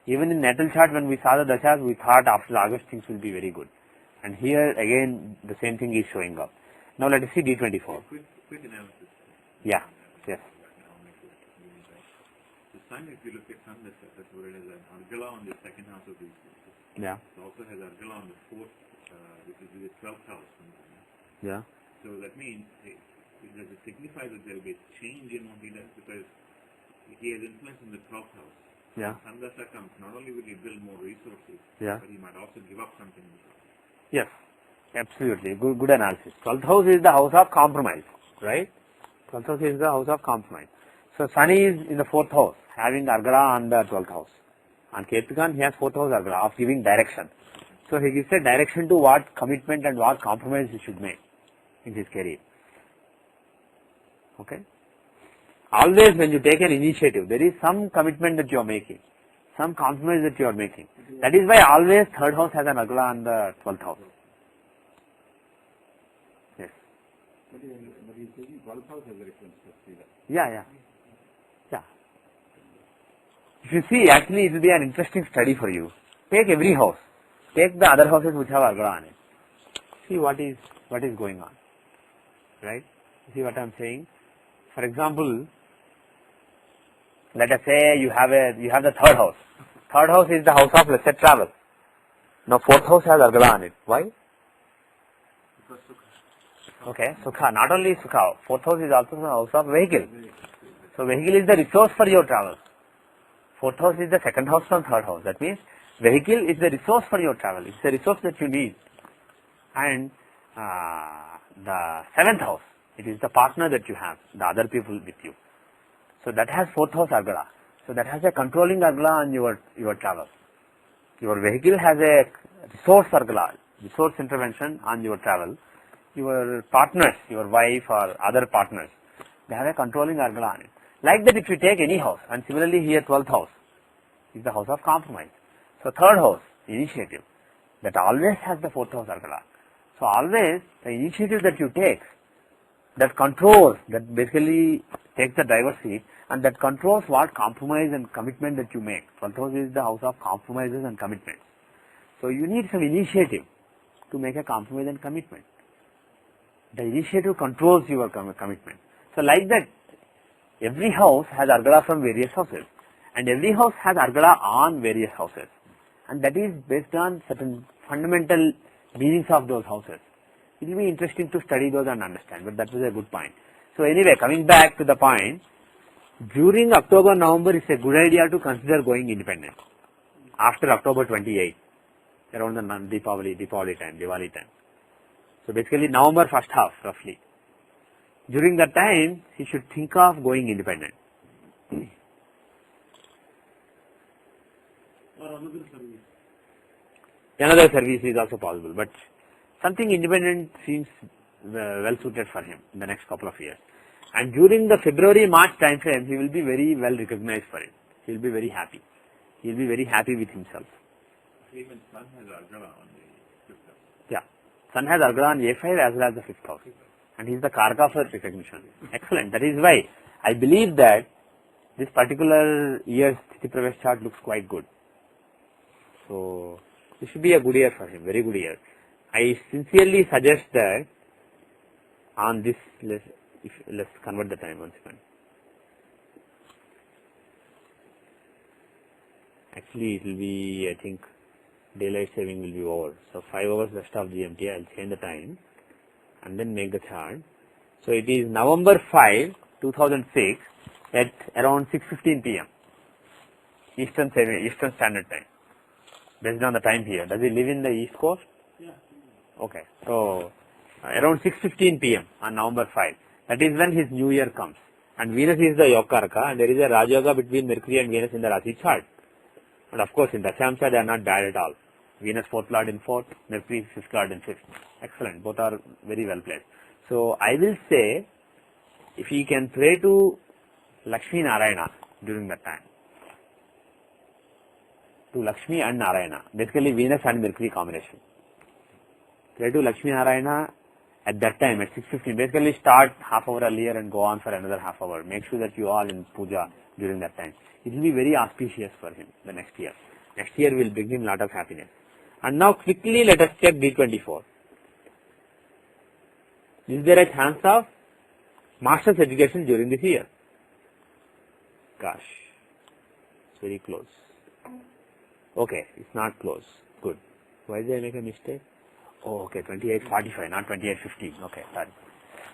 Even in natal chart, when we saw the Dashas, we thought after August things will be very good. And here again, the same thing is showing up. Now let us see D24. Quick analysis. Yeah, yes. The Sun, if you look at Sun, that's what it is, an Argala on the second house of the Yeah. It also has Argala on the fourth, which is the 12th house. Yeah. So that means, does it signify that there will be a change in what he does? Because he has influence in the 12th house. Yeah. When Sandasha comes, not only will he build more resources, Yeah. but he might also give up something. Yes. Absolutely. Good analysis. 12th house is the house of compromise, right? 12th house is the house of compromise. So Sun is in the 4th house, having Argala on the 12th house. On Ketukan, he has 4th house Argala of giving direction. So he gives a direction to what commitment and what compromise he should make in his career. Okay? Always when you take an initiative, there is some commitment that you are making, some compromise that you are making. That is why always 3rd house has an Argala on the 12th house. Yes. But he's taking 12th house as a reference to see that. Yeah. If you see, actually it will be an interesting study for you. Take every house. Take the other houses which have Argala on it. See what is going on. Right? See what I am saying? For example, let us say you have the 3rd house. 3rd house is the house of, let's say, travel. Now 4th house has Argala on it. Why? Okay, Sukha. Not only Sukha. 4th house is also the house of vehicle. So vehicle is the resource for your travel. 4th house is the 2nd house from 3rd house. That means vehicle is the resource for your travel. It's the resource that you need. And the 7th house, it is the partner that you have, the other people with you. So that has 4th house Argala. So that has a controlling Argala on your travel. Your vehicle has a resource Argala, resource intervention on your travel. Your partners, your wife or other partners, they have a controlling Argala on it. Like that if you take any house, and similarly here 12th house is the house of compromise. So 3rd house, initiative, that always has the 4th house Argala. So always the initiative that you take, that controls, that basically takes the driver's seat and that controls what compromise and commitment that you make. 12th house is the house of compromises and commitments. So you need some initiative to make a compromise and commitment. The initiative controls your commitment. So like that, every house has Argala from various houses and every house has Argala on various houses, and that is based on certain fundamental meanings of those houses. It will be interesting to study those and understand, but that was a good point. So anyway, coming back to the point, during October, November it's a good idea to consider going independent. After October 28, around the Diwali time. So basically November first half roughly. During that time, he should think of going independent. Or another service. Another service is also possible, but something independent seems well suited for him in the next couple of years. And during the February-March time frame, he will be very well recognized for it. He will be very happy. He will be very happy with himself. Even Sun has Argala on the 5th house. Yeah. Sun has Argala on A5 as well as the 5th house. And he is the Karaka for recognition. Excellent. That is why I believe that this particular year's Sthiti Pravesh chart looks quite good. So this should be a good year for him, very good year. I sincerely suggest that on this, let's convert the time 1 second. Actually it will be, I think, daylight saving will be over. So 5 hours left of GMT, I will change the time and then make the chart. So it is November 5, 2006 at around 6:15 p.m. Eastern Standard Time. Based on the time here. Does he live in the East Coast? Yeah. Okay. So around 6:15 p.m. on November 5. That is when his new year comes. And Venus is the Yogaraka and there is a Rajayoga between Mercury and Venus in the Rashi chart. And of course in Dashamsha they are not bad at all. Venus 4th Lord in 4th, Mercury 5th Lord in 5th. Excellent. Both are very well placed. So I will say, if he can pray to Lakshmi Narayana during that time. To Lakshmi and Narayana. Basically Venus and Mercury combination. Pray to Lakshmi Narayana at that time at 6:15. Basically start half hour earlier and go on for another half hour. Make sure that you are in puja during that time. It will be very auspicious for him the next year. Next year will bring him a lot of happiness. And now quickly let us check D24. Is there a chance of master's education during this year? Gosh, it's very close. Okay, it's not close. Good. Why did I make a mistake? Oh, okay, 2845, not 2815. Okay, sorry.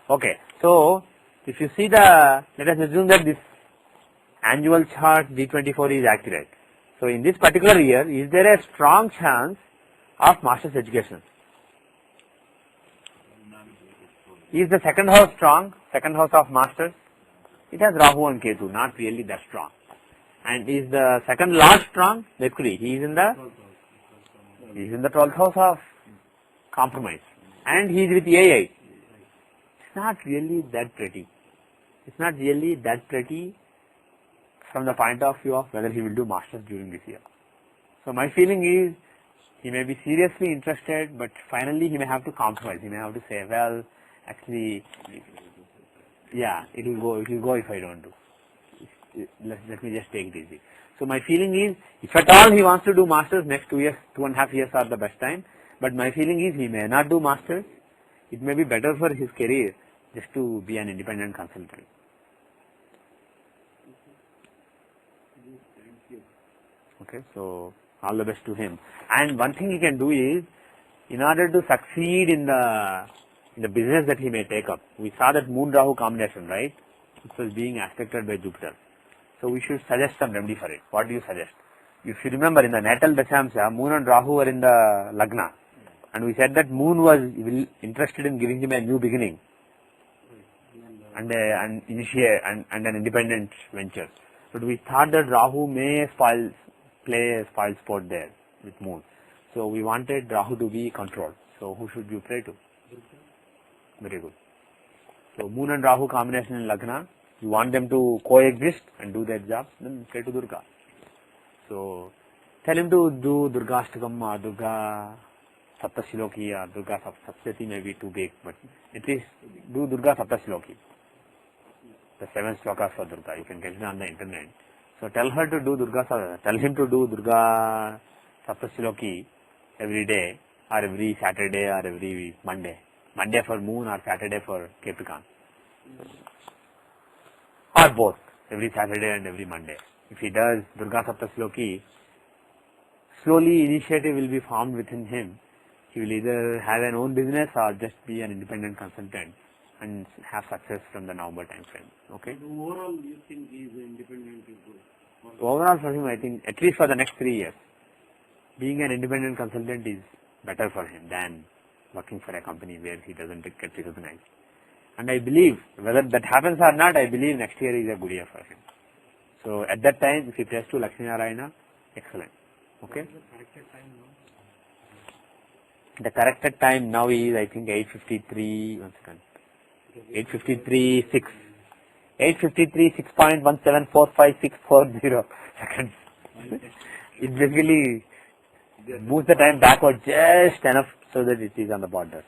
Okay, so if you see the, let us assume that this annual chart D24 is accurate. So in this particular year, is there a strong chance of master's education? Is the 2nd house strong? 2nd house of masters? It has Rahu and Ketu, not really that strong. And is the second Lord strong? Mercury. He is in the 12th house of compromise. And he is with AI. It's not really that pretty. It's not really that pretty from the point of view of whether he will do masters during this year. So my feeling is he may be seriously interested, but finally he may have to compromise. He may have to say, well, actually, yeah, it will go if I don't do. Let me just take it easy. So my feeling is, if at all he wants to do masters, next 2.5 years are the best time. But my feeling is he may not do masters. It may be better for his career just to be an independent consultant. Okay, so all the best to him. And one thing he can do is, in order to succeed in the business that he may take up, we saw that Moon Rahu combination, right? It was being aspected by Jupiter. So we should suggest some remedy for it. What do you suggest? If you remember, in the natal Dashamsa, Moon and Rahu were in the Lagna. And we said that Moon was interested in giving him a new beginning and an independent venture. But we thought that Rahu may play a spoil sport there with Moon. So we wanted Rahu to be controlled. So who should you pray to? Very good. So Moon and Rahu combination in Lagna, you want them to coexist and do their jobs, then pray to Durga. So tell him to do Durga Ashtakam or Durga Saptashloki or Durga Saptashloki may be too big, but at least do Durga Saptashloki. The 7 slokas for Durga, you can get it on the internet. So tell him to do Durga Saptashloki every day or every Saturday or every Monday. Monday for Moon or Saturday for Capricorn. Or both, every Saturday and every Monday. If he does Durga Saptashloki, slowly initiative will be formed within him. He will either have an own business or just be an independent consultant and have success from the November time frame. Okay? So overall, you think he is independent is good? Overall for him, I think at least for the next 3 years, being an independent consultant is better for him than working for a company where he doesn't get recognized. And I believe, whether that happens or not, I believe next year is a good year for him. So at that time, if he prays to Lakshmi Narayana, excellent. Okay? The corrected time now is, I think, 8:53, 8:53, 6.1745640 seconds. It basically moves the time backward just enough so that it is on the border.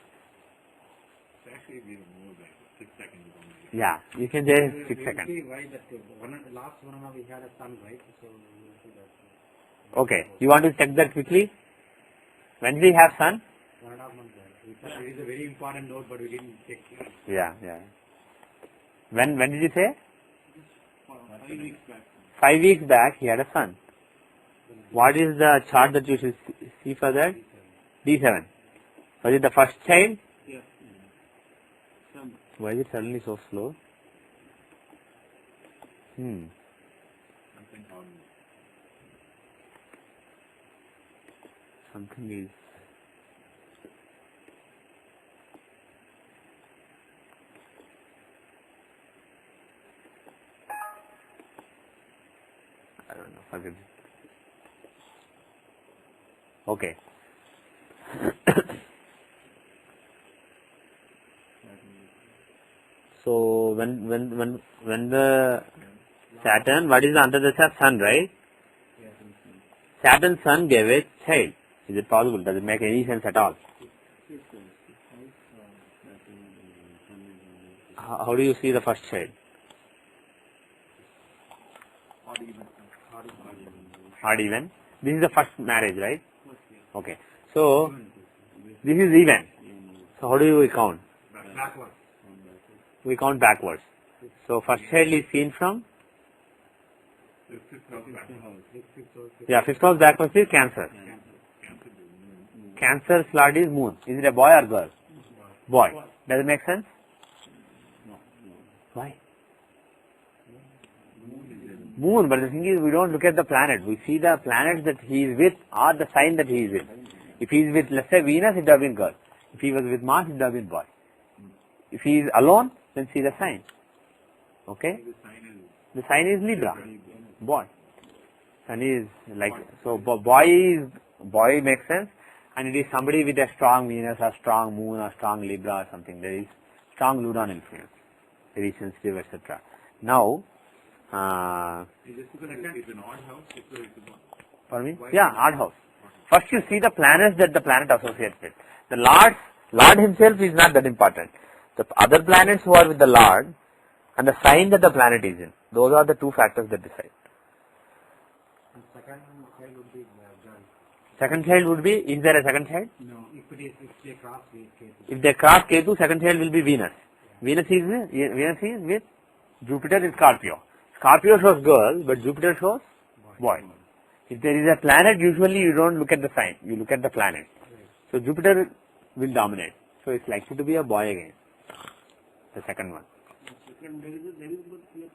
It's actually been more than 6 seconds only. Yeah, you can say 6 seconds. Why that last one we had a sun, right? So we see that. Okay, you want to check that quickly? When we have sun? 1.5 months. It is a very important note, but we didn't check. Yeah. When did you say? 5 weeks back. 5 weeks back he had a sun. What is the chart that you should see for that? D7. Was it the first child? Yes. Why is it suddenly so slow? Something on Something is... I don't know, forget it. Okay. So when the Saturn, what is the Antardasha? Sun, right? Saturn's sun gave a child. Is it possible? Does it make any sense at all? How do you see the first child? Odd even. This is the first marriage, right? Okay. So this is even. So how do we count? Backward. We count backwards. So first child is seen from? Yeah, fifth house backwards is Cancer. Cancer's Lord is Moon. Is it a boy or girl? Boy. Does it make sense? Why? Moon, but the thing is, we don't look at the planet. We see the planets that he is with or the sign that he is with. If he is with, let's say, Venus, it would have been girl. If he was with Mars, it would have been boy. If he is alone, then see the sign. Okay? The sign is Libra. Boy. Sun is like, so boy makes sense, and it is somebody with a strong Venus or strong Moon or strong Libra or something. There is strong Lunar influence, very sensitive, etc. Now, Is this because it's an odd house? pardon me? Yeah, odd house. First you see the planets that the planet associates with. The Lord himself is not that important. The other planets who are with the Lord and the sign that the planet is in. Those are the two factors that decide. And second child would be girl. Second child would be, is there a second child? No, if they cross Ketu. If they cross Ketu, second child will be Venus. Venus is with Jupiter in Scorpio. Scorpio shows girl, but Jupiter shows boy. If there is a planet, usually you don't look at the sign, you look at the planet. So Jupiter will dominate. So it's likely to be a boy again. The second one. Second, there is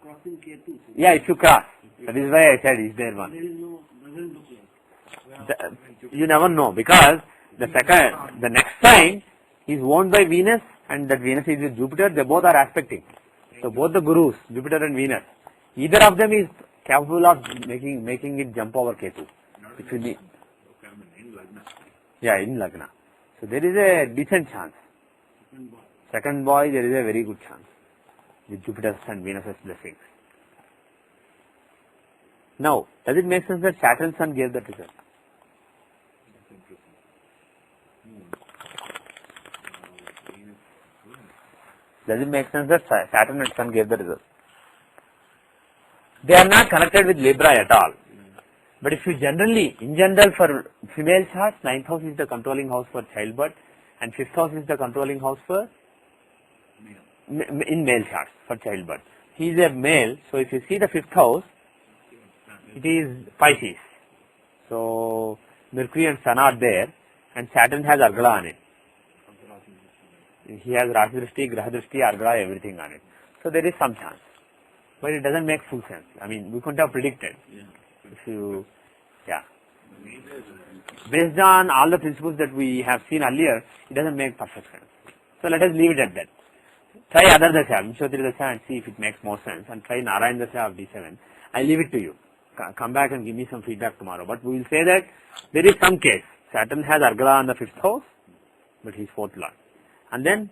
crossing Ketu. Yeah, if you cross. That is why I said, is there one? There is no, doesn't look like. You never know, because the next sign is owned by Venus, and that Venus is with Jupiter. They both are aspecting. So both the gurus, Jupiter and Venus, either of them is capable of making it jump over Ketu. It will be, yeah, in Lagna. So there is a decent chance. Second boy, there is a very good chance with Jupiter's and Venus's blessings. Now, does it make sense that Saturn's son gave that result? Does it make sense that Saturn and Sun gave the result? They are not connected with Libra at all. But if you in general for female charts, 9th house is the controlling house for childbirth and 5th house is the controlling house for in male charts for childbirth. He is a male, so if you see the 5th house, it is Pisces. So Mercury and Sun are there, and Saturn has Argala on it. He has Rashi Drishti, Graha Drishti, Argala, everything on it. So there is some chance. But it doesn't make full sense. I mean, we couldn't have predicted. Based on all the principles that we have seen earlier, it doesn't make perfect sense. So let us leave it at that. Try other Dasha, Vimshottari Dasha, and see if it makes more sense. And try Narayan Dasha of D7. I leave it to you. Come back and give me some feedback tomorrow. But we will say that there is some case. Saturn has Argala on the 5th house, but he is 4th lord. And then,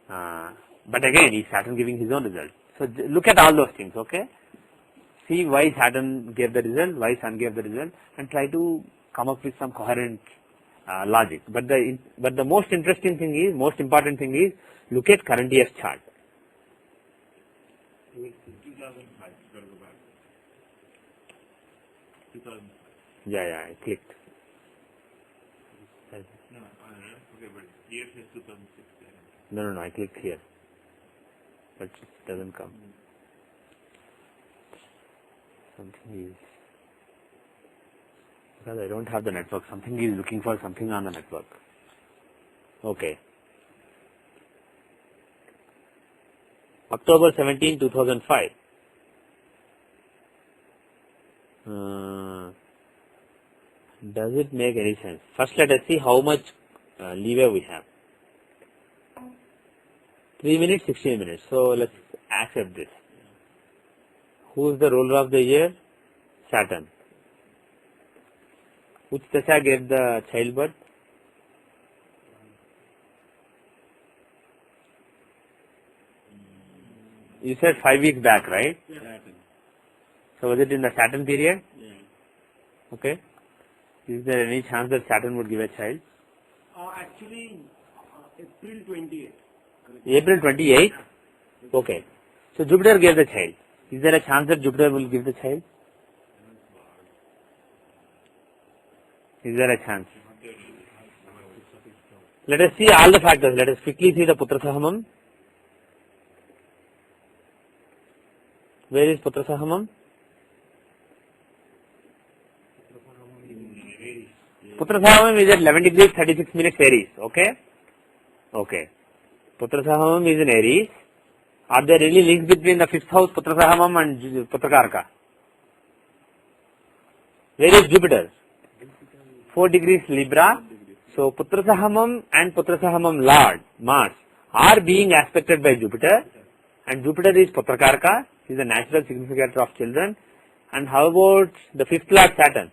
but again, is Saturn giving his own result. So look at all those things, okay? See why Saturn gave the result, why Sun gave the result, and try to come up with some coherent logic. But the most interesting thing is, most important thing is, look at current year's chart. 2005, go back. 2005. Yeah, I clicked. No, okay, but year says 2006. No, I clicked here. But it doesn't come. Something is, because I don't have the network, something is looking for something on the network. Okay. October 17, 2005. Does it make any sense? First let us see how much leeway we have. 3 minutes, 16 minutes. So let's accept this. Who is the ruler of the year? Saturn. Which dasha gave the childbirth? You said 5 weeks back, right? Saturn. So was it in the Saturn period? Yeah. Okay. Is there any chance that Saturn would give a child? Actually, April 28th. April 28th? Okay. So Jupiter gave the child. Is there a chance that Jupiter will give the child? Is there a chance? Let us see all the factors. Let us quickly see the Putra Sahamam. Where is Putra Sahamam? Putra Sahamam is at 11 degrees 36 minutes Aries. Okay? Okay. Putra Sahamam is in Aries. Are there any links between the 5th house Putra Sahamam and Putra Karka? Where is Jupiter? 4 degrees Libra. So Putra Sahamam and Putra Sahamam Lord, Mars, are being aspected by Jupiter, and Jupiter is Putra Karka, he is the natural significator of children, And how about the fifth lord Saturn?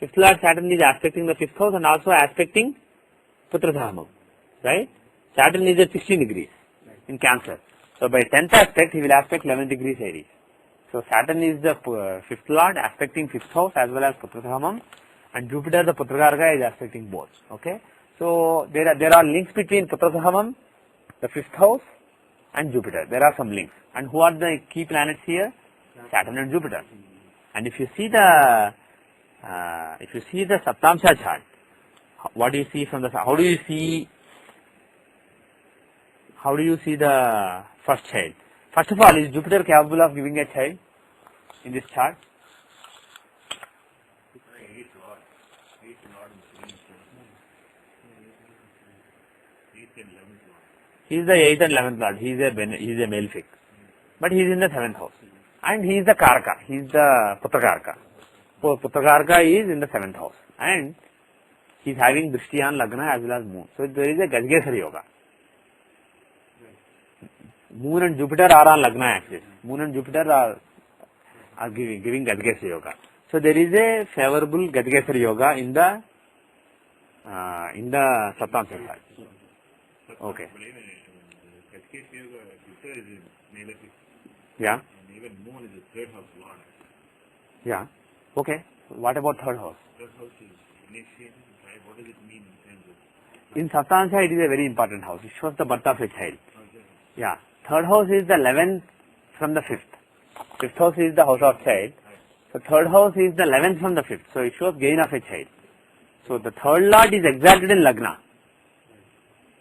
Fifth lord Saturn is aspecting the fifth house and also aspecting Putradhamam, right? Saturn is at 16 degrees in Cancer. So by 10th aspect, he will aspect 11 degrees Aries. So Saturn is the fifth lord aspecting fifth house as well as Putradhamam, and Jupiter, the Putrakarka, is aspecting both. Okay. So there are links between Putradhamam, the fifth house, and Jupiter. There are some links. And who are the key planets here? Saturn and Jupiter. And if you see the Saptamsha chart, what do you see from the, how do you see the first child? First of all, is Jupiter capable of giving a child in this chart? He is the 8th and 11th lord. He is a male fig. But he is in the 7th house. And he is the Karaka. He is the Putrakarka. So Putrakarka is in the 7th house. And he is having Drishti on Lagna as well as Moon. So there is a Gajgesari Yoga. Moon and Jupiter are on Lagna axis. Moon and Jupiter are giving Gajgesari Yoga. So there is a favorable Gajgesari Yoga in the Saptamsha chart. Okay. Yeah. And even Moon is the third house lord. Yeah. Okay. What about third house? Third house is initiation, right? What does it mean in terms of? In Saptamsha, it is a very important house. It shows the birth of a child. Yeah. Third house is the 11th from the 5th. Fifth house is the house of child. So third house is the 11th from the 5th. So it shows gain of a child. So the third lord is exalted in Lagna.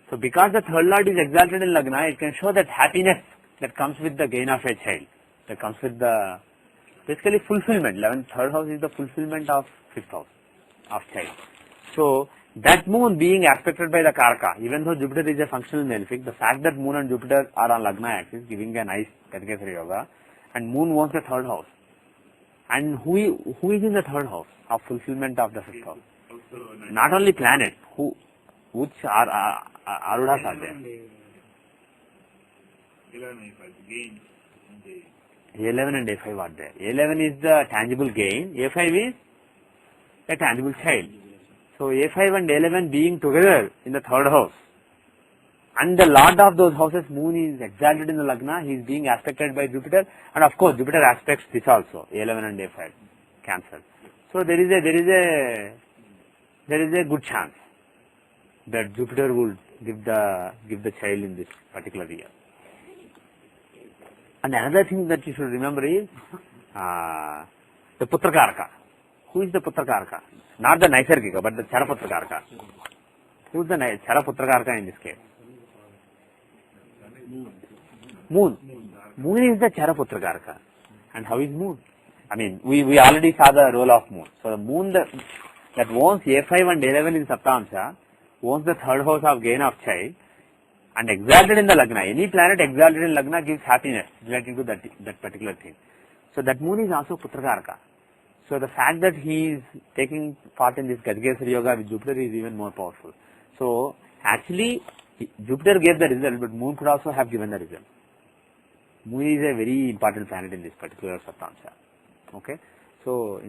So because the third lord is exalted in Lagna, it can show that happiness that comes with the gain of a child. That comes with the, basically fulfillment. 11th, third house is the fulfillment of fifth house of child. So that moon being aspected by the Karaka, even though Jupiter is a functional malefic, the fact that Moon and Jupiter are on Lagna axis giving a nice Gajgesari Yoga, and Moon wants the third house. And who is in the third house of fulfillment of the fifth house? Not only planet, which are Arudhas are there? 11 A5 gains in the A11 and A5 are there. A11 is the tangible gain, A5 is a tangible child. So A5 and A11 being together in the third house, and the lord of those houses, Moon, is exalted in the Lagna, he is being aspected by Jupiter, and of course Jupiter aspects this also, A11 and A5, Cancer. So there is a good chance that Jupiter would give the child in this particular year. And another thing that you should remember is the Putrakarka. Who is the Putrakarka? Not the Naisargika, but the Charaputrakarka. Who is the Charaputrakarka in this case? Moon. Moon is the Charaputrakarka. And how is Moon? I mean, we already saw the role of Moon. So the Moon that owns A5 and A11 in Saptamsha, owns the third house of gain of child, and exalted in the Lagna. Any planet exalted in Lagna gives happiness relating to that particular thing. So that Moon is also Putrakarka. So the fact that he is taking part in this Gajgesari Yoga with Jupiter is even more powerful. So actually, Jupiter gave the result, but Moon could also have given the result. Moon is a very important planet in this particular Saptamsha. Okay. So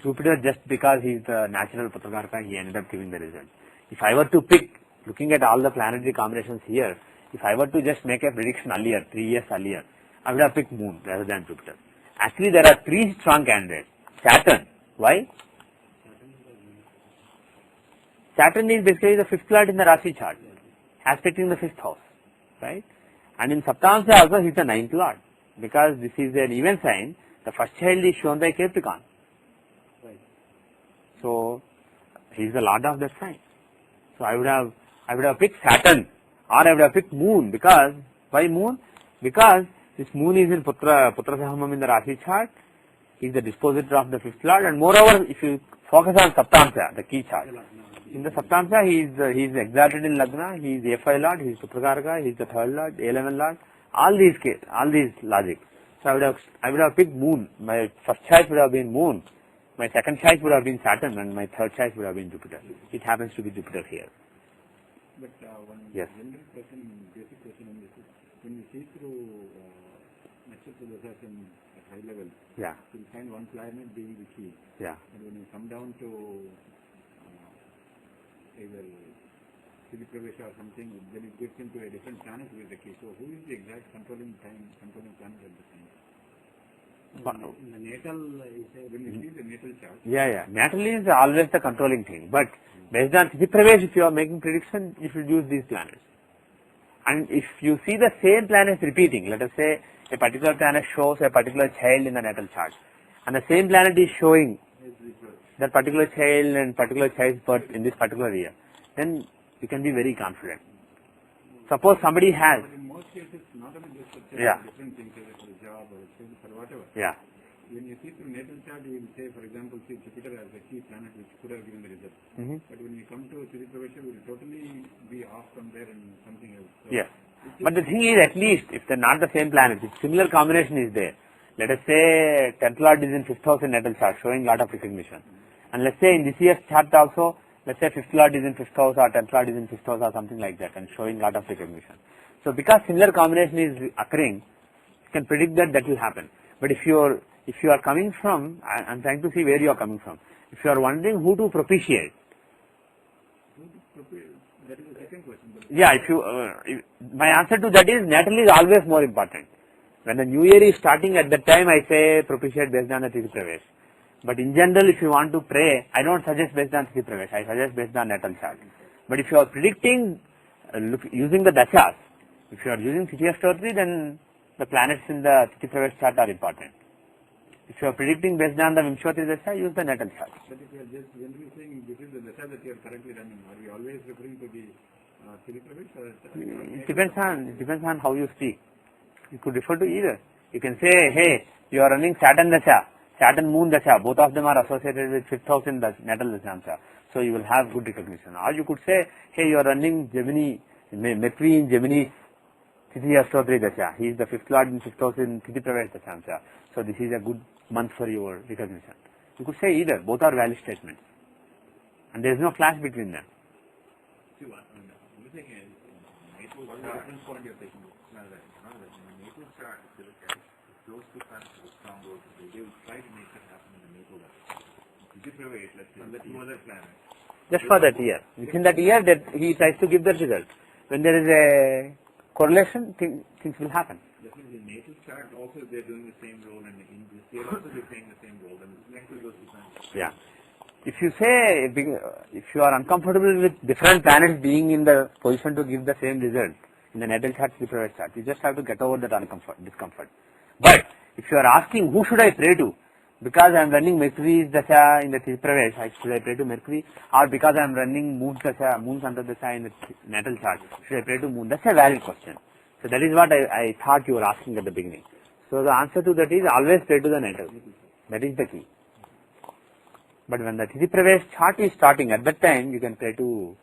Jupiter, just because he is the natural Putrakarka, he ended up giving the result. If I were to pick, looking at all the planetary combinations here, if I were to just make a prediction earlier, 3 years earlier, I would have picked Moon rather than Jupiter. Actually, there are 3 strong candidates. Saturn. Why? Saturn is basically the 5th lord in the Rashi chart, aspecting the 5th house, right? And in Saptamsha also, he is the 9th lord, because this is an even sign. The first child is shown by Capricorn. So he is the lord of that sign. So I would have picked Saturn, or I would have picked Moon, because why Moon? Because this Moon is in Putrasahamam in the Rashi chart. He is the dispositor of the 5th lord, and moreover, if you focus on Saptamsha, the key chart, in the Saptamsha he is exalted in Lagna. He is A5 lord, he is Putrakarka, he is the 3rd lord, A11 lord. All these logic. So I would have picked Moon. My first choice would have been Moon. My second choice would have been Saturn, and my third choice would have been Jupiter. It happens to be Jupiter here. But one Yes. general question, basic question on this is, when we see through accept the data at high level. Yeah. You'll find one planet being the key. Yeah. And when you come down to either Sri Pravesha or something, then it gets into a different planet with the key. So who is the exact controlling planet at the time? In the natal, When you see the natal chart, Yeah. Natal is always the controlling thing. But based on Tithi Pravesh, if you are making prediction, you should use these planets. And if you see the same planets repeating, let us say a particular planet shows a particular child in the natal chart, and the same planet is showing that particular child and particular child's birth in this particular year, then you can be very confident. Suppose somebody has, but in most cases, not only just for Yeah. different things, whether for a job or for whatever. yeah, When you see through natal chart, you will say, for example, see Jupiter as a key planet which could have given the result. But when you come to Sri Pravesha, we will totally be off from there and something else. So yes. But the thing is, at least if they're not the same planet, if similar combination is there, let us say 10th Lord is in 5th house in natal chart, showing lot of recognition. And let's say in this year's chart also, let's say 5th Lord is in 5th house or 10th Lord is in 5th house or something like that, and showing lot of recognition. So because similar combination is occurring, you can predict that will happen. But if you are coming from, I'm trying to see where you are coming from. If you are wondering who to propitiate, that is the second question. But yeah, my answer to that is natal is always more important. When the new year is starting, at that time I say propitiate based on the Tithi Pravesh. But in general, if you want to pray, I don't suggest based on Tithi Pravesh, I suggest based on natal chart. But if you are predicting using the dashas, if you are using Tithi Ashtotri, then the planets in the Tithi Pravesh chart are important. If you are predicting based on the Vimshwati dasha, use the natal chart. if you are just generally saying this is the dasha that you are currently running, are you always referring to the Sri Pravesha? It depends on how you speak. You could refer to either. You can say, hey, you are running Saturn dasha, Saturn moon dasha, both of them are associated with 5th house in the natal dasha, so you will have good recognition. Or you could say, hey, you are running Gemini, Mercury in Gemini Tithi Ashtotri dasha, he is the 5th Lord in 5th house in Tithi Pravesh dasha, so this is a good month for your recognition. You could say either, both are valid statements. And there is no clash between them. See what I'm thinking is, natal chart, different point you're taking. In the natal chart, if you look at it, those two planets are strong roles. They will try to make that happen in the natal level. Tithi Pravesh, let's say, the two other planets. Just for that year. Within that year, that he tries to give the result. When there is a correlation, things will happen. Definitely, the natal chart also they're doing the same role, and in this year also they're playing the same role. And next to those two planets. Yeah. If you say, if you are uncomfortable with different planets being in the position to give the same result in the natal chart, Sri Pravesh chart, you just have to get over that discomfort. But if you are asking who should I pray to, because I am running Mercury's dasha in the Sri Pravesh, should I pray to Mercury, or because I am running Moon's dasha, Moon's Antardasha in the natal chart, should I pray to Moon? That's a valid question. So that is what I thought you were asking at the beginning. So the answer to that is always pray to the natal. That is the key. But when the Tithi Pravesh chart is starting, at that time you can pray to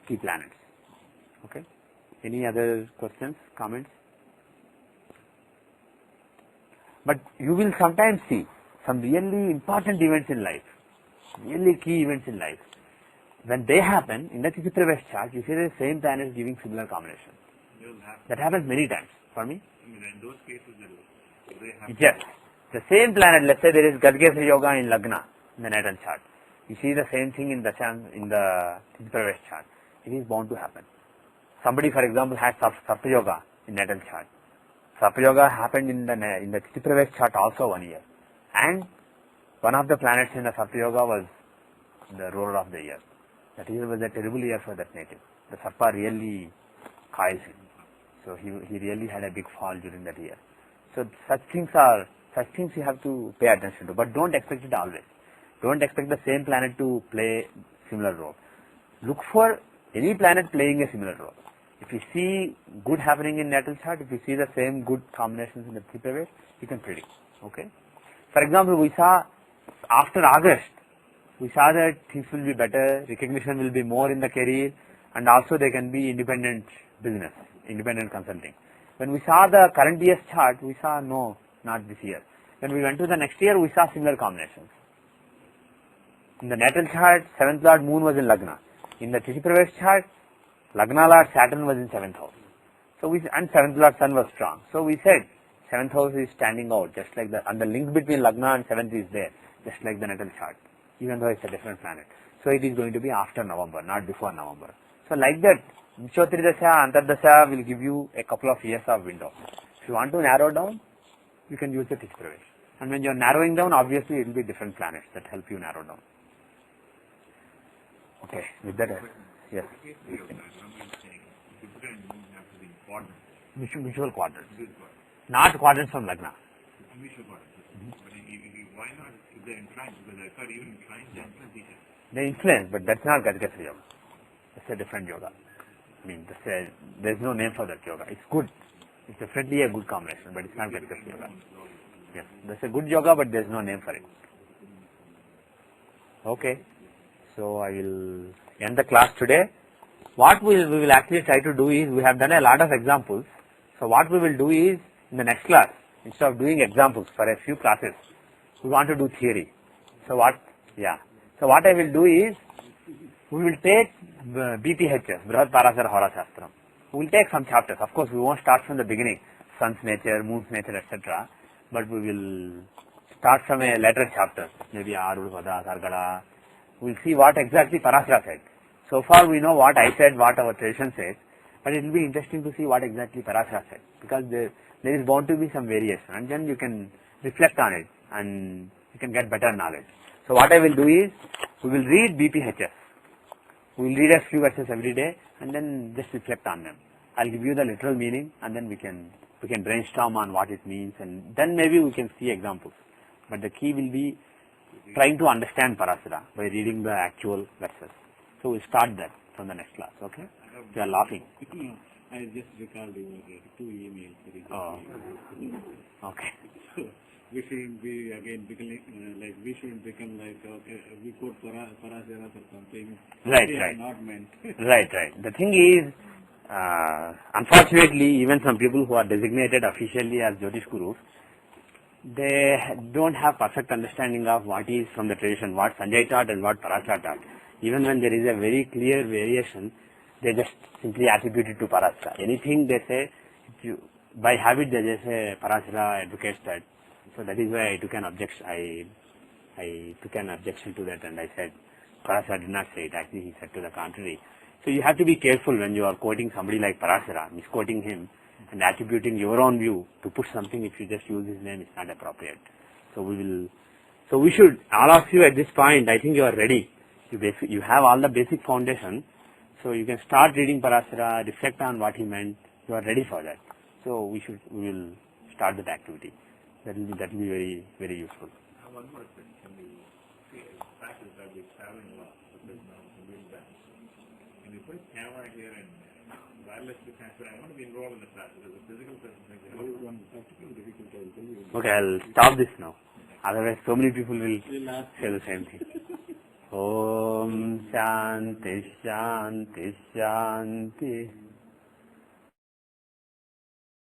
key planets. Okay? Any other questions, comments? But you will sometimes see some really important events in life, really key events in life. When they happen, in the Tithi Pravesh chart, you see the same planets giving similar combinations. That happens many times. For me? I mean, in those cases, they have. Yes. The same planet, let's say there is Gadgesha Yoga in Lagna, in the natal chart. You see the same thing in the Tithi Pravesh chart. It is bound to happen. Somebody, for example, has Sarpa Yoga in natal chart. Sarpa Yoga happened in the Tithi Pravesh chart also 1 year. And one of the planets in the Sarpa Yoga was the ruler of the year. That year was a terrible year for that native. The Sarpa really coils him. So he really had a big fall during that year. So such things you have to pay attention to, but don't expect it always. Don't expect the same planet to play similar role. Look for any planet playing a similar role. If you see good happening in natal chart, if you see the same good combinations in the Tithi Pravesh, you can predict. Okay. For example, we saw after August, we saw that things will be better, recognition will be more in the career, and also there can be independent business, independent consulting. When we saw the current year's chart, we saw no, not this year. When we went to the next year, we saw similar combinations. In the natal chart, 7th Lord Moon was in Lagna. In the Tithi Pravesh chart, Lagna Lord Saturn was in 7th house. So and 7th Lord Sun was strong. So we said, 7th house is standing out, just like the, and the link between Lagna and 7th is there, just like the natal chart, even though it's a different planet. So it is going to be after November, not before November. So like that, Vishwatri Dasha, Antardasha will give you a couple of years of window. If you want to narrow down, you can use the Tithi Pravesh. And when you are narrowing down, obviously it will be different planets that help you narrow down. Okay, with that, yes. Visual quadrants. Not quadrants from Lagna. Visual quadrants. But why not if they're inclined? Because I thought even inclined, they influence each other. They influence, but that's not Gajasya yoga. That's a different yoga. I mean, there's no name for that yoga. It's good. It's definitely a good combination, but it's not Gajasya yoga. Yes, that's a good yoga, but there's no name for it. Okay. So I will end the class today. What we will actually try to do is, we have done a lot of examples. So what we will do is, in the next class, instead of doing examples for a few classes, we want to do theory. So what I will do is, we will take BPHS, Brihad Parasara Hora Shastram. We will take some chapters. Of course, we won't start from the beginning, sun's nature, moon's nature, etc. But we will start from a later chapter, maybe Arul, Vada, Sargada. We will see what exactly Parasara said. So far we know what I said, what our tradition says, but it will be interesting to see what exactly Parasara said, because there is bound to be some variation, and then you can reflect on it and you can get better knowledge. So what I will do is, we will read BPHS. We will read a few verses every day and then just reflect on them. I will give you the literal meaning, and then we can brainstorm on what it means, and then maybe we can see examples. But the key will be trying to understand Parasara by reading the actual verses. So we'll start that from the next class, okay? You are laughing. I just recalled your 2 emails. Oh. Okay. So we shouldn't be again becoming we shouldn't become like, okay, we quote Parasara or something. Right, They are right. not meant. Right. The thing is, unfortunately, even some people who are designated officially as Jyotish Gurus, they don't have perfect understanding of what is from the tradition, what Sanjay taught and what Parasara taught. Even when there is a very clear variation, they just simply attribute it to Parasara. Anything they say, by habit they just say Parasara advocates that. So that is why I took an objection. I took an objection to that, and I said Parasara did not say it. Actually, he said to the contrary. So you have to be careful when you are quoting somebody like Parasara, misquoting him and attributing your own view to push something. If you just use his name, it's not appropriate. So we should, all of you at this point, I think you are ready. You have all the basic foundation, so you can start reading Parasara, reflect on what he meant. You are ready for that. So we will start that activity. That will be very, very useful. One more thing. The fact is that we're traveling a lot, so there's now some real balance. And we put a camera here and wireless transfer. I want to be involved in the class because the physical presentation. One practical difficulty I will tell you. Okay, I'll stop this now. Otherwise, so many people will say the same thing. Om Shanti Shanti Shanti.